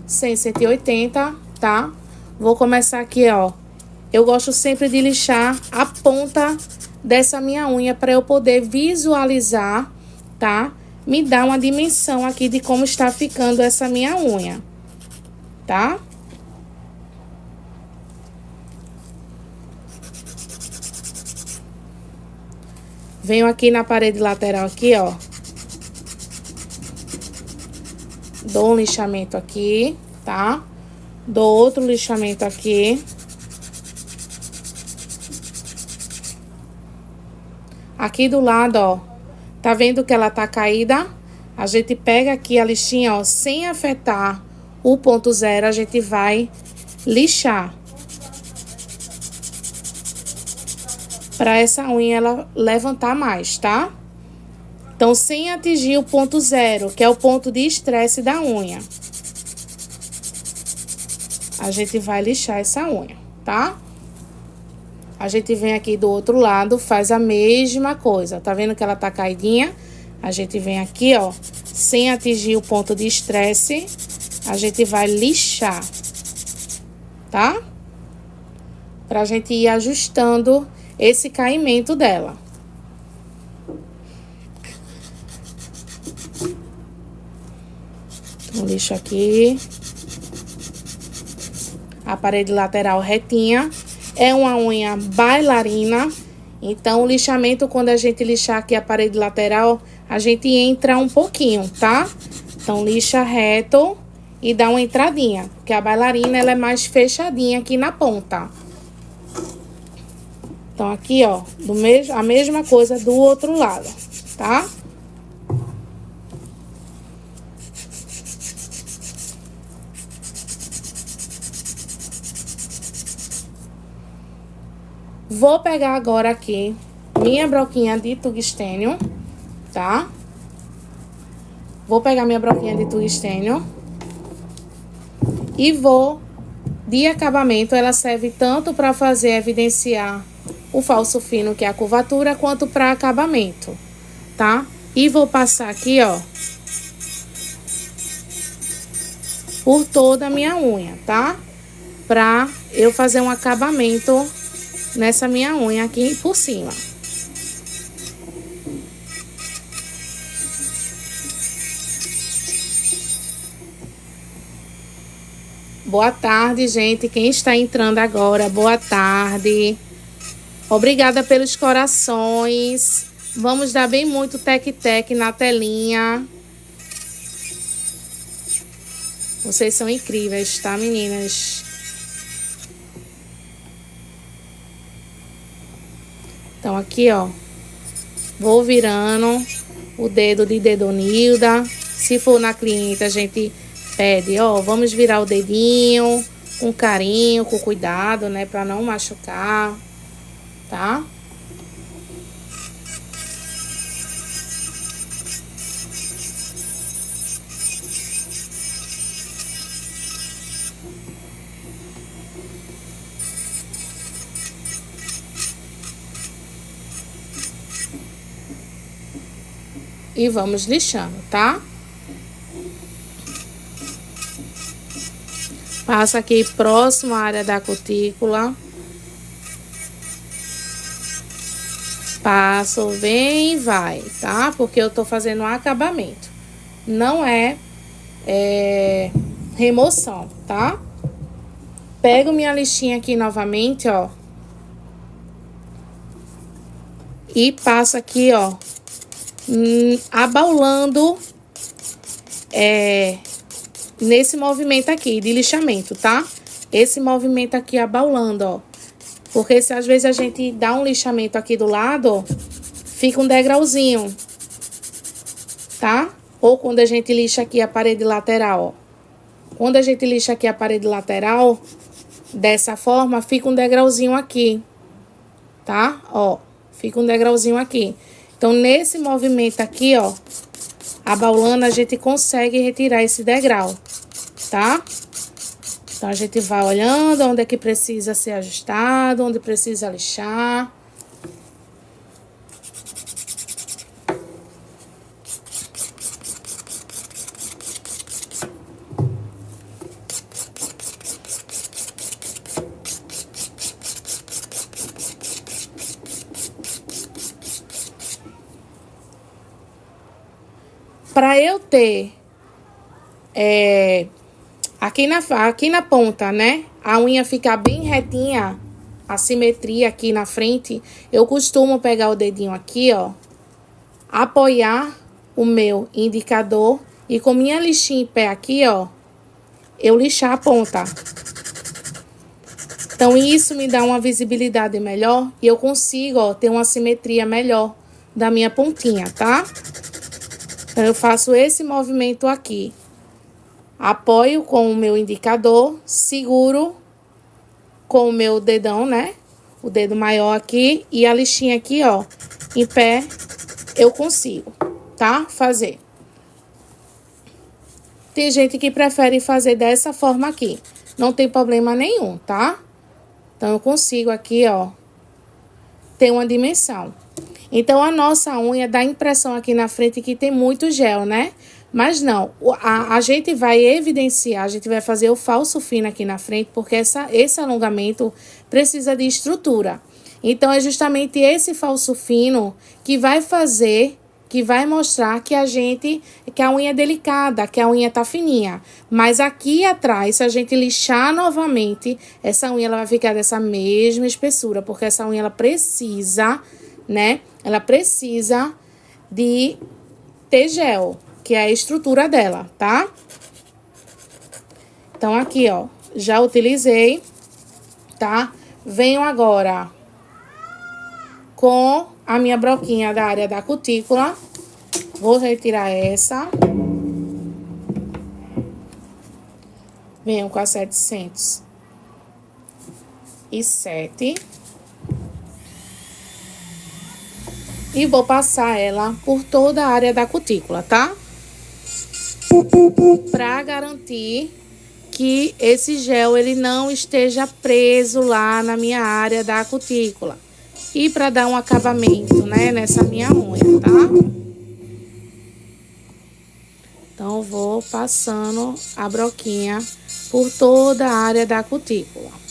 180, tá? Vou começar aqui, ó. Eu gosto sempre de lixar a ponta dessa minha unha para eu poder visualizar, tá? Me dá uma dimensão aqui de como está ficando essa minha unha, tá? Venho aqui na parede lateral aqui, ó. Dou um lixamento aqui, tá? Dou outro lixamento aqui. Aqui do lado, ó. Tá vendo que ela tá caída? A gente pega aqui a lixinha, ó, sem afetar o ponto zero, a gente vai lixar. Pra essa unha ela levantar mais, tá? Então, sem atingir o ponto zero, que é o ponto de estresse da unha. A gente vai lixar essa unha, tá? A gente vem aqui do outro lado, faz a mesma coisa. Tá vendo que ela tá caidinha? A gente vem aqui, ó, sem atingir o ponto de estresse, a gente vai lixar, tá? Pra gente ir ajustando esse caimento dela. Então, lixo aqui. A parede lateral retinha. É uma unha bailarina. Então, o lixamento, quando a gente lixar aqui a parede lateral, a gente entra um pouquinho, tá? Então, lixa reto e dá uma entradinha. Porque a bailarina, ela é mais fechadinha aqui na ponta. Então, aqui, ó, a mesma coisa do outro lado, tá? Vou pegar agora aqui minha broquinha de tungstênio, tá? Vou pegar minha broquinha de tungstênio e vou, de acabamento, ela serve tanto para fazer evidenciar o falso fino, que é a curvatura, quanto para acabamento, tá? E vou passar aqui, ó, por toda a minha unha, tá? Pra eu fazer um acabamento nessa minha unha aqui por cima. Boa tarde, gente. Quem está entrando agora, boa tarde. Obrigada pelos corações. Vamos dar bem muito tec-tec na telinha. Vocês são incríveis, tá, meninas? Então, aqui, ó. Vou virando o dedo de dedonilda. Se for na cliente, a gente pede, ó, vamos virar o dedinho com carinho, com cuidado, né, pra não machucar, tá? E vamos lixando, tá? Passa aqui próximo à área da cutícula. Passo, vem e vai, tá? Porque eu tô fazendo um acabamento. Não é remoção, tá? Pego minha lixinha aqui novamente, ó. E passo aqui, ó. Abaulando nesse movimento aqui de lixamento, tá? Esse movimento aqui abaulando, ó. Porque se às vezes a gente dá um lixamento aqui do lado, ó, fica um degrauzinho, tá? Ou quando a gente lixa aqui a parede lateral, ó. Quando a gente lixa aqui a parede lateral, dessa forma, fica um degrauzinho aqui, tá? Ó, fica um degrauzinho aqui. Então, nesse movimento aqui, ó, abaulando, a gente consegue retirar esse degrau, tá? Então, a gente vai olhando onde é que precisa ser ajustado, onde precisa lixar. Para eu ter aqui na ponta, né, a unha ficar bem retinha, a simetria aqui na frente, eu costumo pegar o dedinho aqui, ó, apoiar o meu indicador e com minha lixinha em pé aqui, ó, eu lixar a ponta. Então, isso me dá uma visibilidade melhor e eu consigo, ó, ter uma simetria melhor da minha pontinha, tá? Então, eu faço esse movimento aqui. Apoio com o meu indicador, seguro com o meu dedão, né? O dedo maior aqui e a lixinha aqui, ó, em pé, eu consigo, tá? Fazer. Tem gente que prefere fazer dessa forma aqui. Não tem problema nenhum, tá? Então, eu consigo aqui, ó, ter uma dimensão. Então, a nossa unha dá a impressão aqui na frente que tem muito gel, né? Mas não, a gente vai evidenciar, a gente vai fazer o falso fino aqui na frente, porque esse alongamento precisa de estrutura. Então, é justamente esse falso fino que vai fazer, que vai mostrar que que a unha é delicada, que a unha tá fininha. Mas aqui atrás, se a gente lixar novamente, essa unha ela vai ficar dessa mesma espessura, porque essa unha ela precisa, né? Ela precisa de ter gel, que é a estrutura dela, tá? Então, aqui, ó, já utilizei, tá? Venho agora com a minha broquinha da área da cutícula. Vou retirar essa. Venho com a 707. E vou passar ela por toda a área da cutícula, tá? Pra garantir que esse gel, ele não esteja preso lá na minha área da cutícula. E pra dar um acabamento, né, nessa minha unha, tá? Então, vou passando a broquinha por toda a área da cutícula.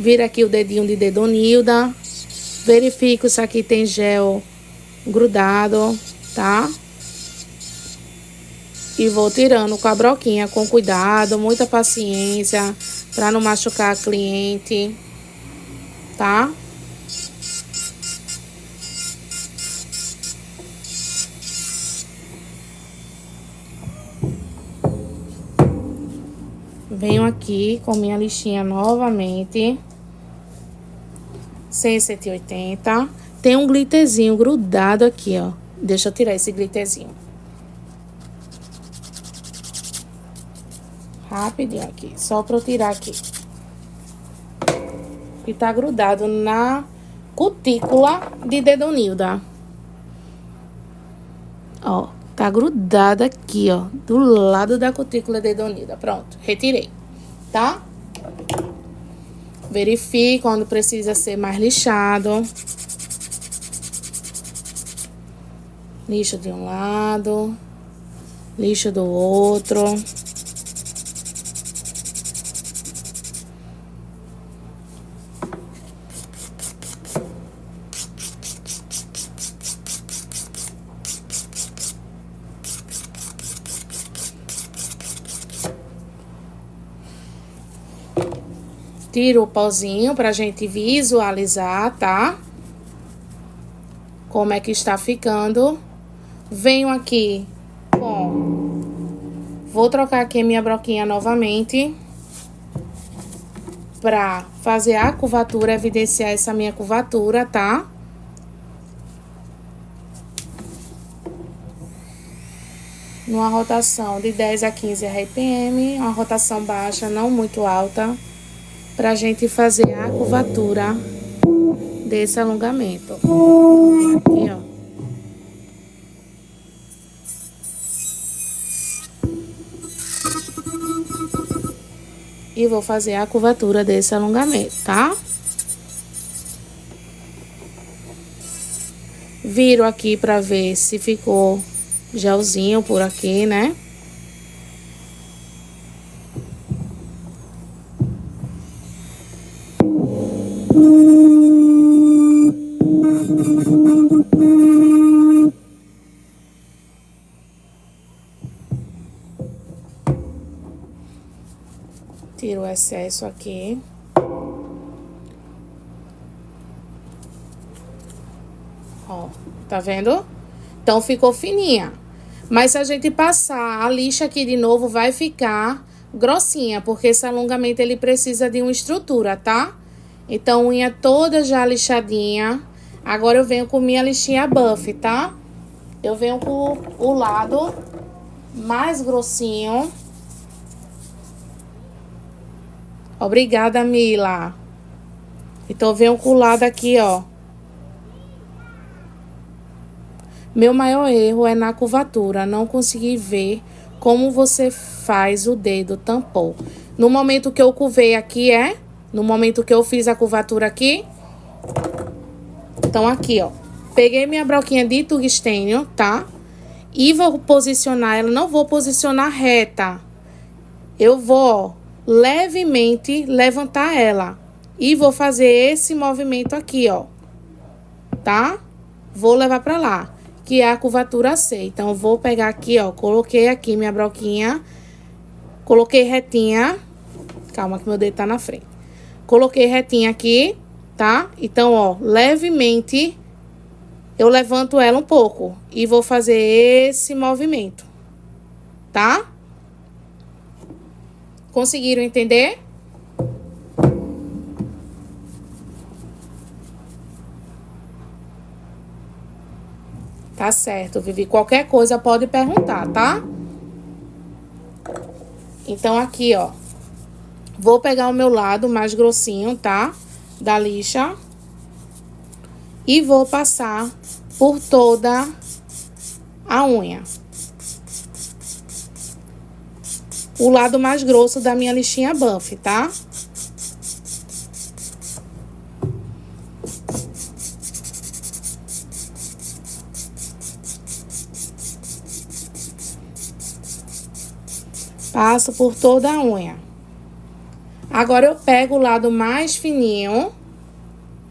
Vira aqui o dedinho de dedonilda. Verifico se aqui tem gel grudado, tá? E vou tirando com a broquinha com cuidado, muita paciência, pra não machucar a cliente, tá? Venho aqui com minha lixinha novamente. 180. Tem um glitterzinho grudado aqui, ó. Deixa eu tirar esse glitterzinho. Rapidinho aqui, só pra eu tirar aqui. Que tá grudado na cutícula de dedonilda. Ó, tá grudado aqui, ó, do lado da cutícula de dedonilda. Pronto, retirei, tá? Verifique quando precisa ser mais lixado. Lixo de um lado, lixo do outro. Tiro o pauzinho pra gente visualizar, tá? Como é que está ficando. Venho aqui com... Vou trocar aqui a minha broquinha novamente. Pra fazer a curvatura, evidenciar essa minha curvatura, tá? Numa rotação de 10 a 15 RPM, uma rotação baixa, não muito alta, pra gente fazer a curvatura desse alongamento. Aqui, ó. E vou fazer a curvatura desse alongamento, tá? Viro aqui pra ver se ficou gelzinho por aqui, né? Tiro o excesso aqui. Ó, tá vendo? Então, ficou fininha. Mas se a gente passar a lixa aqui de novo, vai ficar grossinha, porque esse alongamento, ele precisa de uma estrutura, tá? Então, unha toda já lixadinha. Agora, eu venho com minha lixinha buff, tá? Eu venho com o lado mais grossinho. Obrigada, Mila. Então, eu venho com o lado aqui, ó. Meu maior erro é na curvatura, não consegui ver como você faz o dedo tampou. No momento que eu curvei aqui, no momento que eu fiz a curvatura aqui. Então, aqui, ó. Peguei minha broquinha de tungstênio, tá? E vou posicionar ela, não vou posicionar reta. Eu vou, ó, levemente levantar ela. E vou fazer esse movimento aqui, ó. Tá? Vou levar pra lá, que é a curvatura C. Então, eu vou pegar aqui, ó, coloquei aqui minha broquinha, coloquei retinha, calma que meu dedo tá na frente. Coloquei retinha aqui, tá? Então, ó, levemente, eu levanto ela um pouco e vou fazer esse movimento, tá? Conseguiram entender? Tá certo, Vivi. Qualquer coisa pode perguntar, tá? Então, aqui, ó. Vou pegar o meu lado mais grossinho, tá? Da lixa. E vou passar por toda a unha. O lado mais grosso da minha lixinha buff, tá? Passo por toda a unha. Agora, eu pego o lado mais fininho.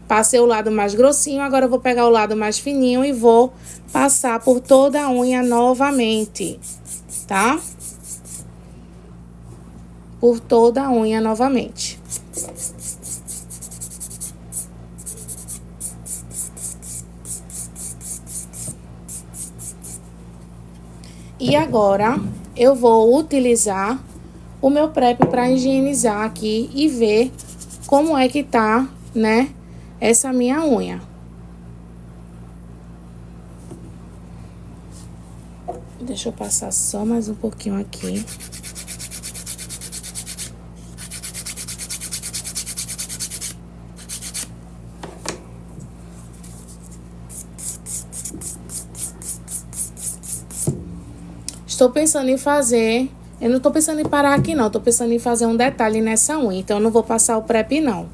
Passei o lado mais grossinho, agora eu vou pegar o lado mais fininho e vou passar por toda a unha novamente, tá? Por toda a unha novamente. E agora, eu vou utilizar o meu prep para higienizar aqui e ver como é que tá, né, essa minha unha. Deixa eu passar só mais um pouquinho aqui. Estou pensando em fazer... Eu não tô pensando em parar aqui, não. Tô pensando em fazer um detalhe nessa unha. Então, eu não vou passar o prep, não,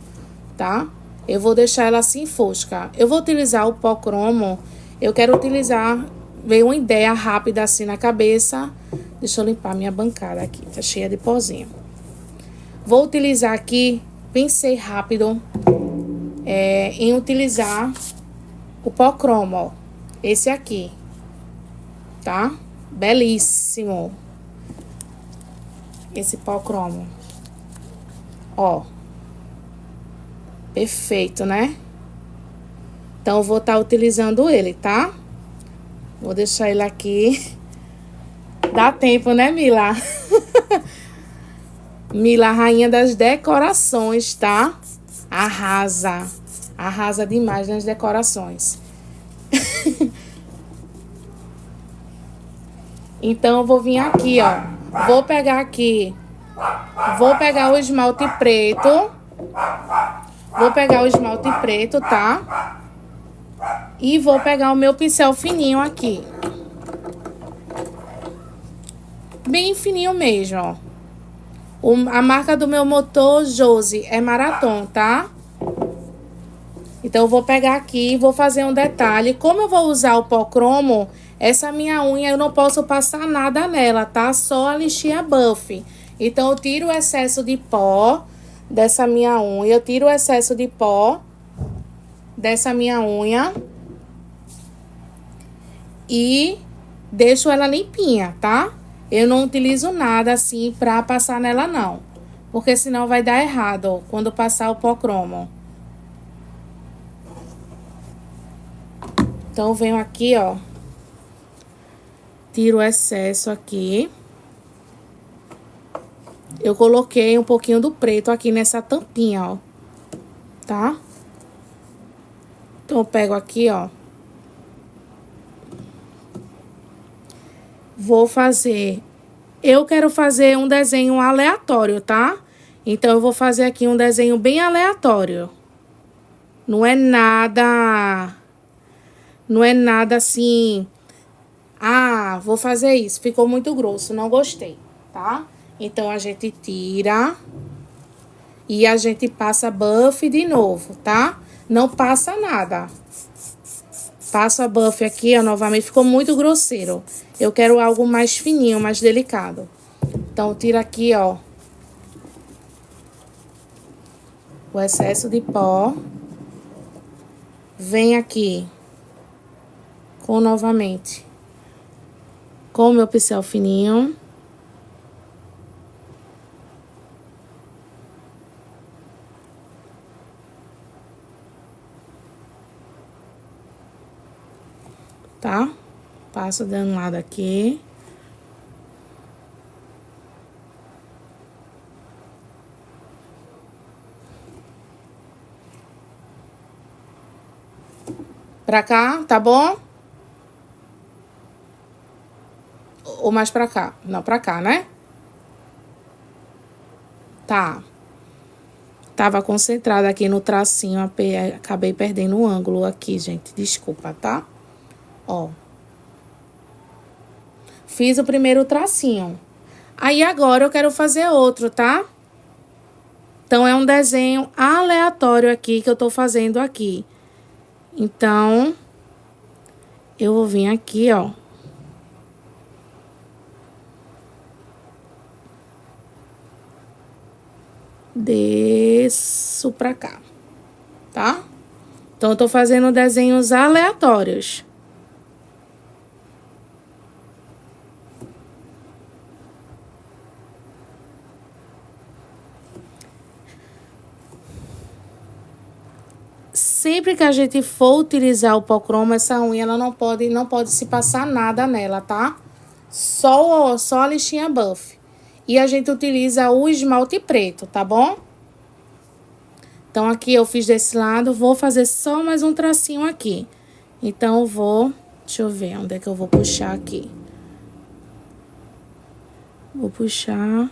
tá? Eu vou deixar ela assim fosca. Eu vou utilizar o pó cromo. Eu quero utilizar... Veio uma ideia rápida assim na cabeça. Deixa eu limpar minha bancada aqui. Tá cheia de pozinho. Vou utilizar aqui... Pensei rápido... em utilizar o pó cromo, ó. Esse aqui. Tá? Belíssimo. Esse pó cromo. Ó. Perfeito, né? Então, eu vou estar utilizando ele, tá? Vou deixar ele aqui. Dá tempo, né, Mila? Mila, rainha das decorações, tá? Arrasa. Arrasa demais nas decorações. Então, eu vou vir aqui, ó. Vou pegar aqui. Vou pegar o esmalte preto. Vou pegar o esmalte preto, tá? E vou pegar o meu pincel fininho aqui. Bem fininho mesmo, ó. A marca do meu motor, Josi, é Marathon, tá? Então, eu vou pegar aqui e vou fazer um detalhe. Como eu vou usar o pó cromo, essa minha unha eu não posso passar nada nela, tá? Só a lixinha buff. Então, eu tiro o excesso de pó dessa minha unha. Eu tiro o excesso de pó dessa minha unha. E deixo ela limpinha, tá? Eu não utilizo nada assim pra passar nela, não. porque senão vai dar errado quando passar o pó cromo. Então, eu venho aqui, ó, tiro o excesso aqui. Eu coloquei um pouquinho do preto aqui nessa tampinha, ó, tá? Então, eu pego aqui, ó. Vou fazer... Eu quero fazer um desenho aleatório, tá? Então, eu vou fazer aqui um desenho bem aleatório. Não é nada... Não é nada assim... Ah, vou fazer isso. Ficou muito grosso, não gostei, tá? Então, a gente tira... E a gente passa buff de novo, tá? Não passa nada. Passo a buff aqui, ó, novamente. Ficou muito grosseiro. Eu quero algo mais fininho, mais delicado. Então, tira aqui, ó, o excesso de pó. Vem aqui com novamente com o meu pincel fininho. Tá? Passo de um lado aqui. Pra cá, tá bom? Ou mais pra cá? Não, pra cá, né? Tá. Tava concentrada aqui no tracinho, acabei perdendo o ângulo aqui, gente. Desculpa, tá? Ó. Fiz o primeiro tracinho. Aí, agora, eu quero fazer outro, tá? Então, é um desenho aleatório aqui que eu tô fazendo aqui. Então, eu vou vir aqui, ó. Desço pra cá, tá? Então, eu tô fazendo desenhos aleatórios. Sempre que a gente for utilizar o pó cromo, essa unha, ela não pode se passar nada nela, tá? Só a lixinha buff. E a gente utiliza o esmalte preto, tá bom? Então, aqui eu fiz desse lado, vou fazer só mais um tracinho aqui. Então, eu vou... Deixa eu ver onde é que eu vou puxar aqui. Vou puxar...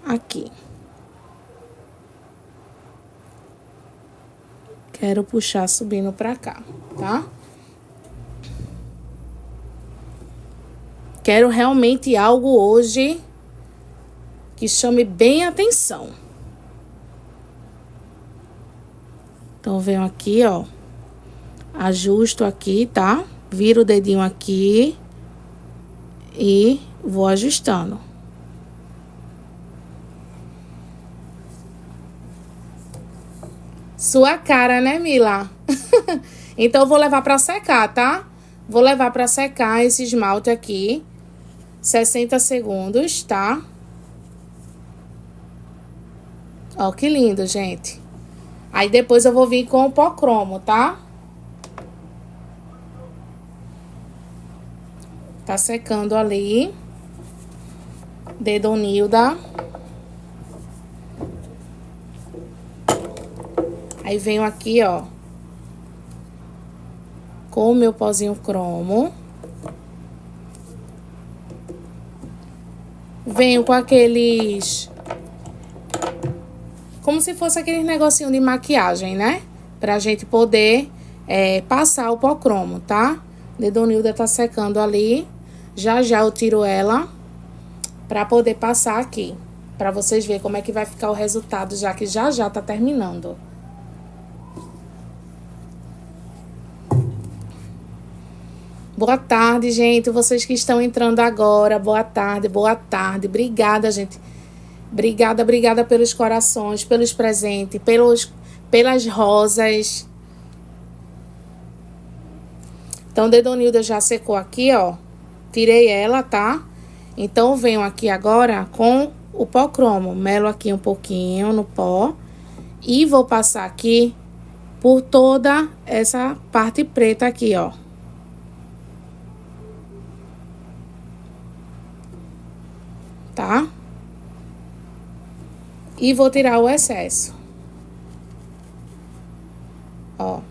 aqui. Quero puxar subindo pra cá, tá? Quero realmente algo hoje que chame bem a atenção. Então, venho aqui, ó. Ajusto aqui, tá? Viro o dedinho aqui e vou ajustando. Sua cara, né, Mila? Então, eu vou levar pra secar, tá? Vou levar pra secar esse esmalte aqui. 60 segundos, tá? Ó, que lindo, gente. Aí, depois eu vou vir com o pó cromo, tá? Tá secando ali. Dedonilda. Aí, venho aqui, ó, com o meu pozinho cromo. Venho com aqueles... como se fosse aquele negocinho de maquiagem, né? Pra gente poder passar o pó cromo, tá? Dedonilda tá secando ali. Já eu tiro ela pra poder passar aqui. Pra vocês verem como é que vai ficar o resultado, já que já tá terminando. Boa tarde, gente. Vocês que estão entrando agora, boa tarde, boa tarde. Obrigada, gente. Obrigada pelos corações, pelos presentes, pelas rosas. Então, Dedonilda já secou aqui, ó. Tirei ela, tá? Então, venho aqui agora com o pó cromo. Melo aqui um pouquinho no pó e vou passar aqui por toda essa parte preta aqui, ó. Tá? E vou tirar o excesso. Ó.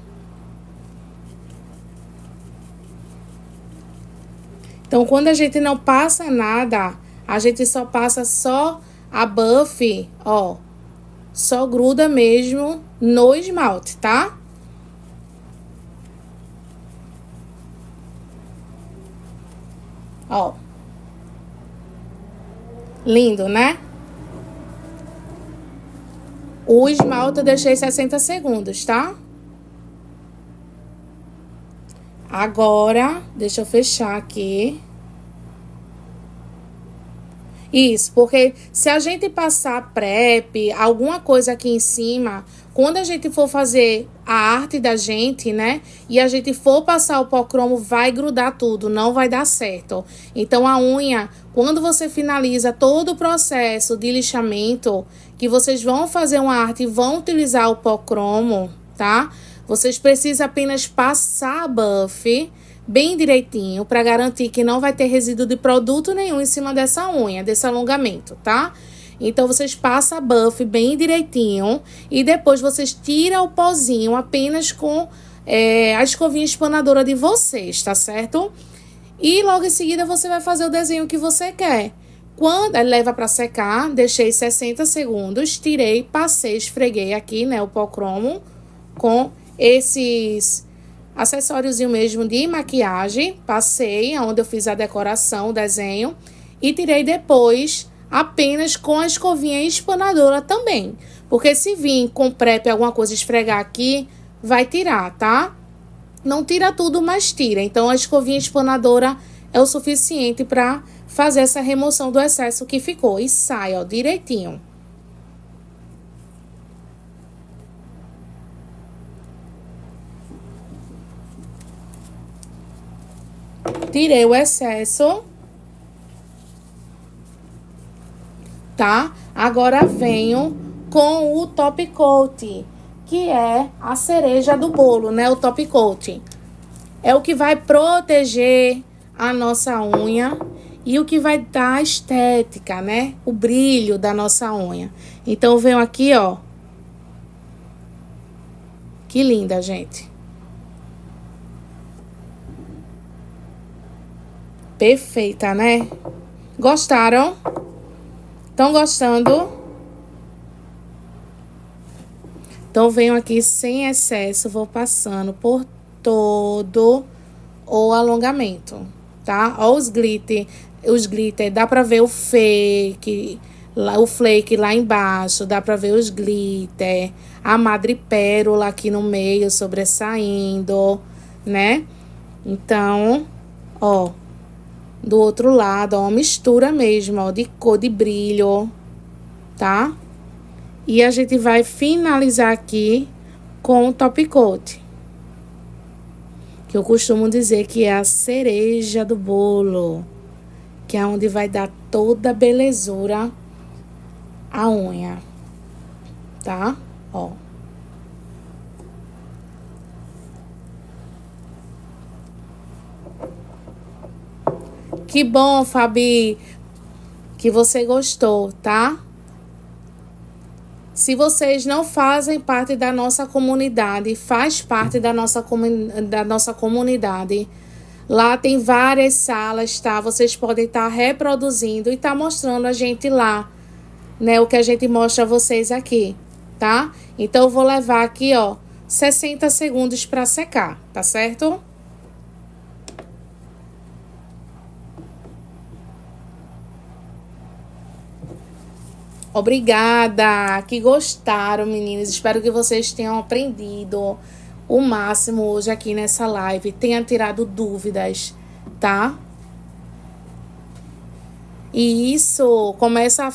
Então, quando a gente não passa nada, a gente só passa só a buff, ó. Só gruda mesmo no esmalte, tá? Ó. Lindo, né? O esmalte eu deixei 60 segundos, tá? Agora, deixa eu fechar aqui. Isso, porque se a gente passar prep, alguma coisa aqui em cima, quando a gente for fazer a arte da gente, né? E a gente for passar o pó cromo, vai grudar tudo, não vai dar certo. Então, a unha, quando você finaliza todo o processo de lixamento, que vocês vão fazer uma arte e vão utilizar o pó cromo, tá? Vocês precisam apenas passar a buff bem direitinho para garantir que não vai ter resíduo de produto nenhum em cima dessa unha, desse alongamento, tá? Então, vocês passam a buff bem direitinho e depois vocês tiram o pozinho apenas com a escovinha espanadora de vocês, tá certo? E logo em seguida você vai fazer o desenho que você quer. Quando leva para secar, deixei 60 segundos, tirei, passei, esfreguei aqui, né, o pó cromo com esses acessóriozinho mesmo de maquiagem, passei onde eu fiz a decoração, o desenho, e tirei depois apenas com a escovinha espanadora também. Porque se vir com prep alguma coisa esfregar aqui, vai tirar, tá? Não tira tudo, mas tira. Então, a escovinha espanadora é o suficiente para fazer essa remoção do excesso que ficou. E sai, ó, direitinho. Tirei o excesso, tá? Agora venho com o top coat, que é a cereja do bolo, né? O top coat é o que vai proteger a nossa unha e o que vai dar a estética, né? O brilho da nossa unha. Então, eu venho aqui, ó. Que linda, gente. Perfeita, né? Gostaram? Estão gostando? Então, venho aqui sem excesso, vou passando por todo o alongamento, tá? Ó os glitter, dá pra ver o flake lá embaixo, dá pra ver os glitter, a madrepérola aqui no meio sobressaindo, né? Então, ó, do outro lado, ó, uma mistura mesmo, ó, de cor, de brilho, tá? E a gente vai finalizar aqui com o top coat, que eu costumo dizer que é a cereja do bolo, que é onde vai dar toda a belezura à unha, tá? Ó. Que bom, Fabi, que você gostou, tá? Se vocês não fazem parte da nossa comunidade, faz parte da nossa comunidade. Lá tem várias salas, tá? Vocês podem estar reproduzindo e tá mostrando a gente lá, né? O que a gente mostra a vocês aqui, tá? Então, eu vou levar aqui, ó, 60 segundos para secar, tá certo? Obrigada, que gostaram, meninas. Espero que vocês tenham aprendido o máximo hoje aqui nessa live, tenha tirado dúvidas, tá? E isso, começa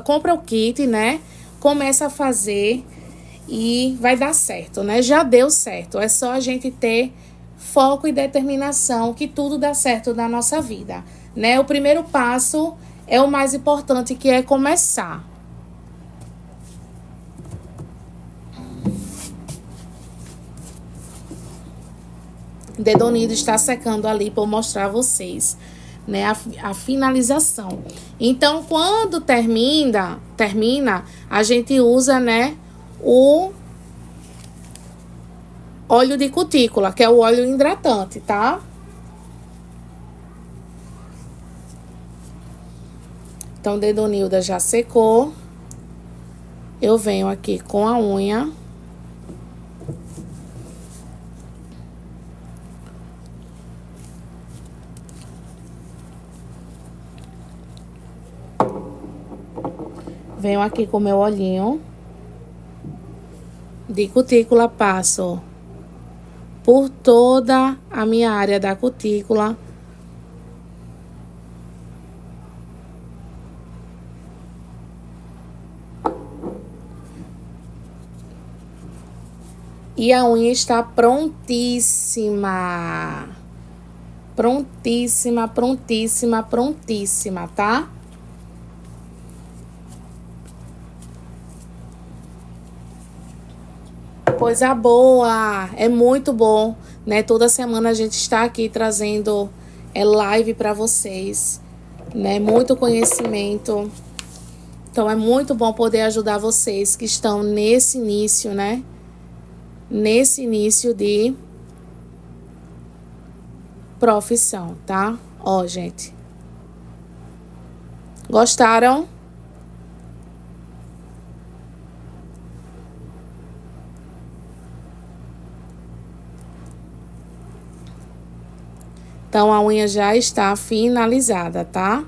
compra o kit, né? Começa a fazer e vai dar certo, né? Já deu certo, é só a gente ter foco e determinação que tudo dá certo na nossa vida, né? O primeiro passo é o mais importante, que é começar. O dedo unido está secando ali para eu mostrar a vocês, né, a finalização. Então, quando termina, a gente usa, né, o óleo de cutícula, que é o óleo hidratante, tá? Então, o dedo Nilda já secou. Eu venho aqui com a unha. Venho aqui com meu olhinho de cutícula, passo por toda a minha área da cutícula. E a unha está prontíssima. Prontíssima, prontíssima, prontíssima, tá? Coisa boa, é muito bom, né? Toda semana a gente está aqui trazendo live para vocês, né? Muito conhecimento. Então é muito bom poder ajudar vocês que estão nesse início, né? Nesse início de profissão, tá? Ó, gente. Gostaram? Então, a unha já está finalizada, tá?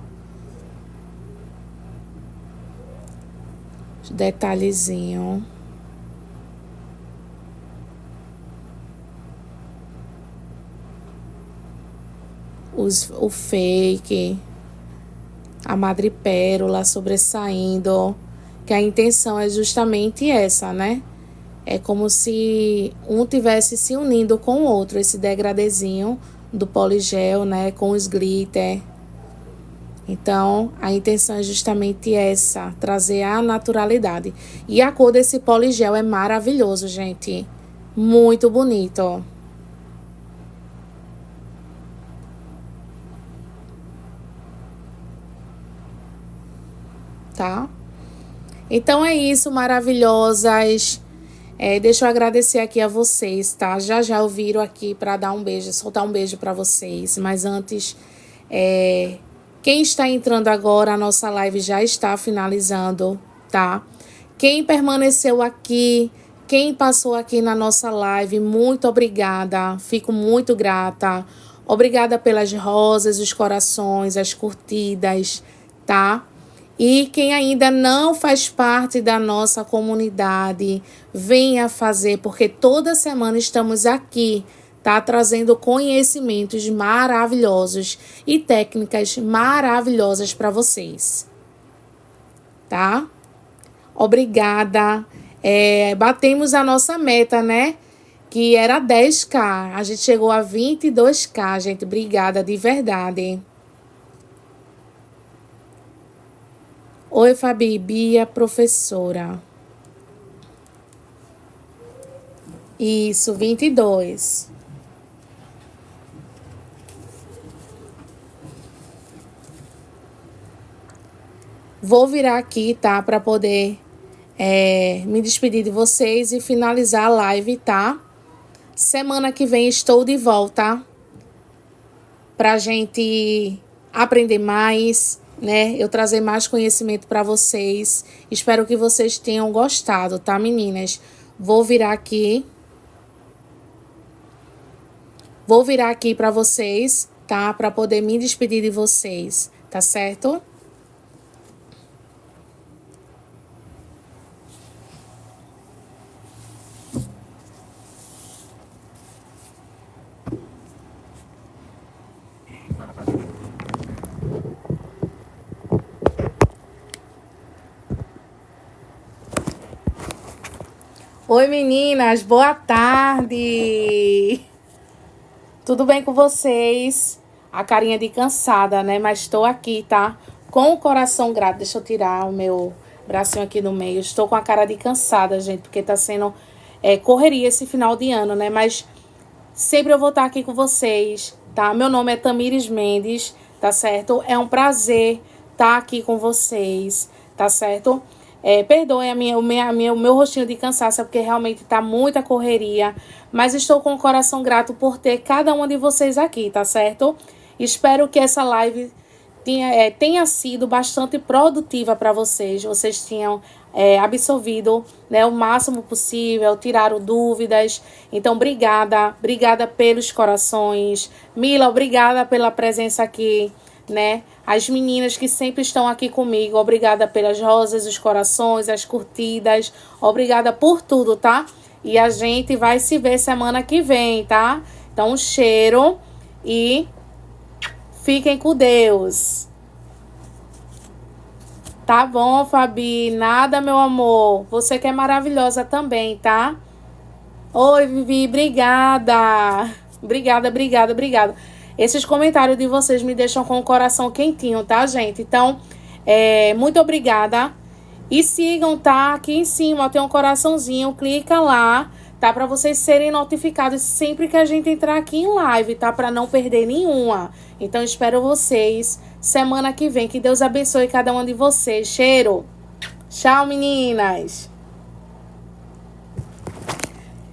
Detalhezinho. O fake. A madrepérola sobressaindo. Que a intenção é justamente essa, né? É como se um tivesse se unindo com o outro. Esse degradezinho do poligel, né, com os glitter. Então, a intenção é justamente essa, trazer a naturalidade. E a cor desse poligel é maravilhoso, gente. Muito bonito. Tá? Então é isso, maravilhosas. Deixa eu agradecer aqui a vocês, tá? Já eu viro aqui para dar um beijo, soltar um beijo para vocês. Mas antes, quem está entrando agora, a nossa live já está finalizando, tá? Quem permaneceu aqui, quem passou aqui na nossa live, muito obrigada. Fico muito grata. Obrigada pelas rosas, os corações, as curtidas, tá? E quem ainda não faz parte da nossa comunidade, venha fazer, porque toda semana estamos aqui, tá? Trazendo conhecimentos maravilhosos e técnicas maravilhosas para vocês, tá? Obrigada. Batemos a nossa meta, né? Que era 10k. A gente chegou a 22k, gente. Obrigada de verdade. Oi, Fabi, Bia, professora. Isso, 22. Vou virar aqui, tá? Para poder me despedir de vocês e finalizar a live, tá? Semana que vem estou de volta pra gente aprender mais, né? Eu trazer mais conhecimento para vocês. Espero que vocês tenham gostado, tá, meninas? Vou virar aqui para vocês, tá? Para poder me despedir de vocês, tá certo? Oi, meninas, boa tarde! Tudo bem com vocês? A carinha de cansada, né? Mas estou aqui, tá? com o coração grato. Deixa eu tirar o meu bracinho aqui no meio. Estou com a cara de cansada, gente, porque tá sendo correria esse final de ano, né? Mas sempre eu vou estar aqui com vocês, tá? Meu nome é Tamires Mendes, tá certo? É um prazer estar aqui com vocês, tá certo? Perdoem o meu rostinho de cansaço, porque realmente tá muita correria. Mas estou com o coração grato por ter cada um de vocês aqui, tá certo? Espero que essa live tenha sido bastante produtiva para vocês. Vocês tinham absorvido, né, o máximo possível, tiraram dúvidas. Então, obrigada pelos corações. Mila, obrigada pela presença aqui, né? As meninas que sempre estão aqui comigo, obrigada pelas rosas, os corações, as curtidas. Obrigada por tudo, tá? E a gente vai se ver semana que vem, tá? Então, um cheiro e fiquem com Deus. Tá bom, Fabi. Nada, meu amor. Você que é maravilhosa também, tá? Oi, Vivi. Obrigada. Obrigada. Esses comentários de vocês me deixam com o coração quentinho, tá, gente? Então, muito obrigada. E sigam, tá? Aqui em cima tem um coraçãozinho. Clica lá, tá? Pra vocês serem notificados sempre que a gente entrar aqui em live, tá? Pra não perder nenhuma. Então, espero vocês semana que vem. Que Deus abençoe cada uma de vocês. Cheiro. Tchau, meninas.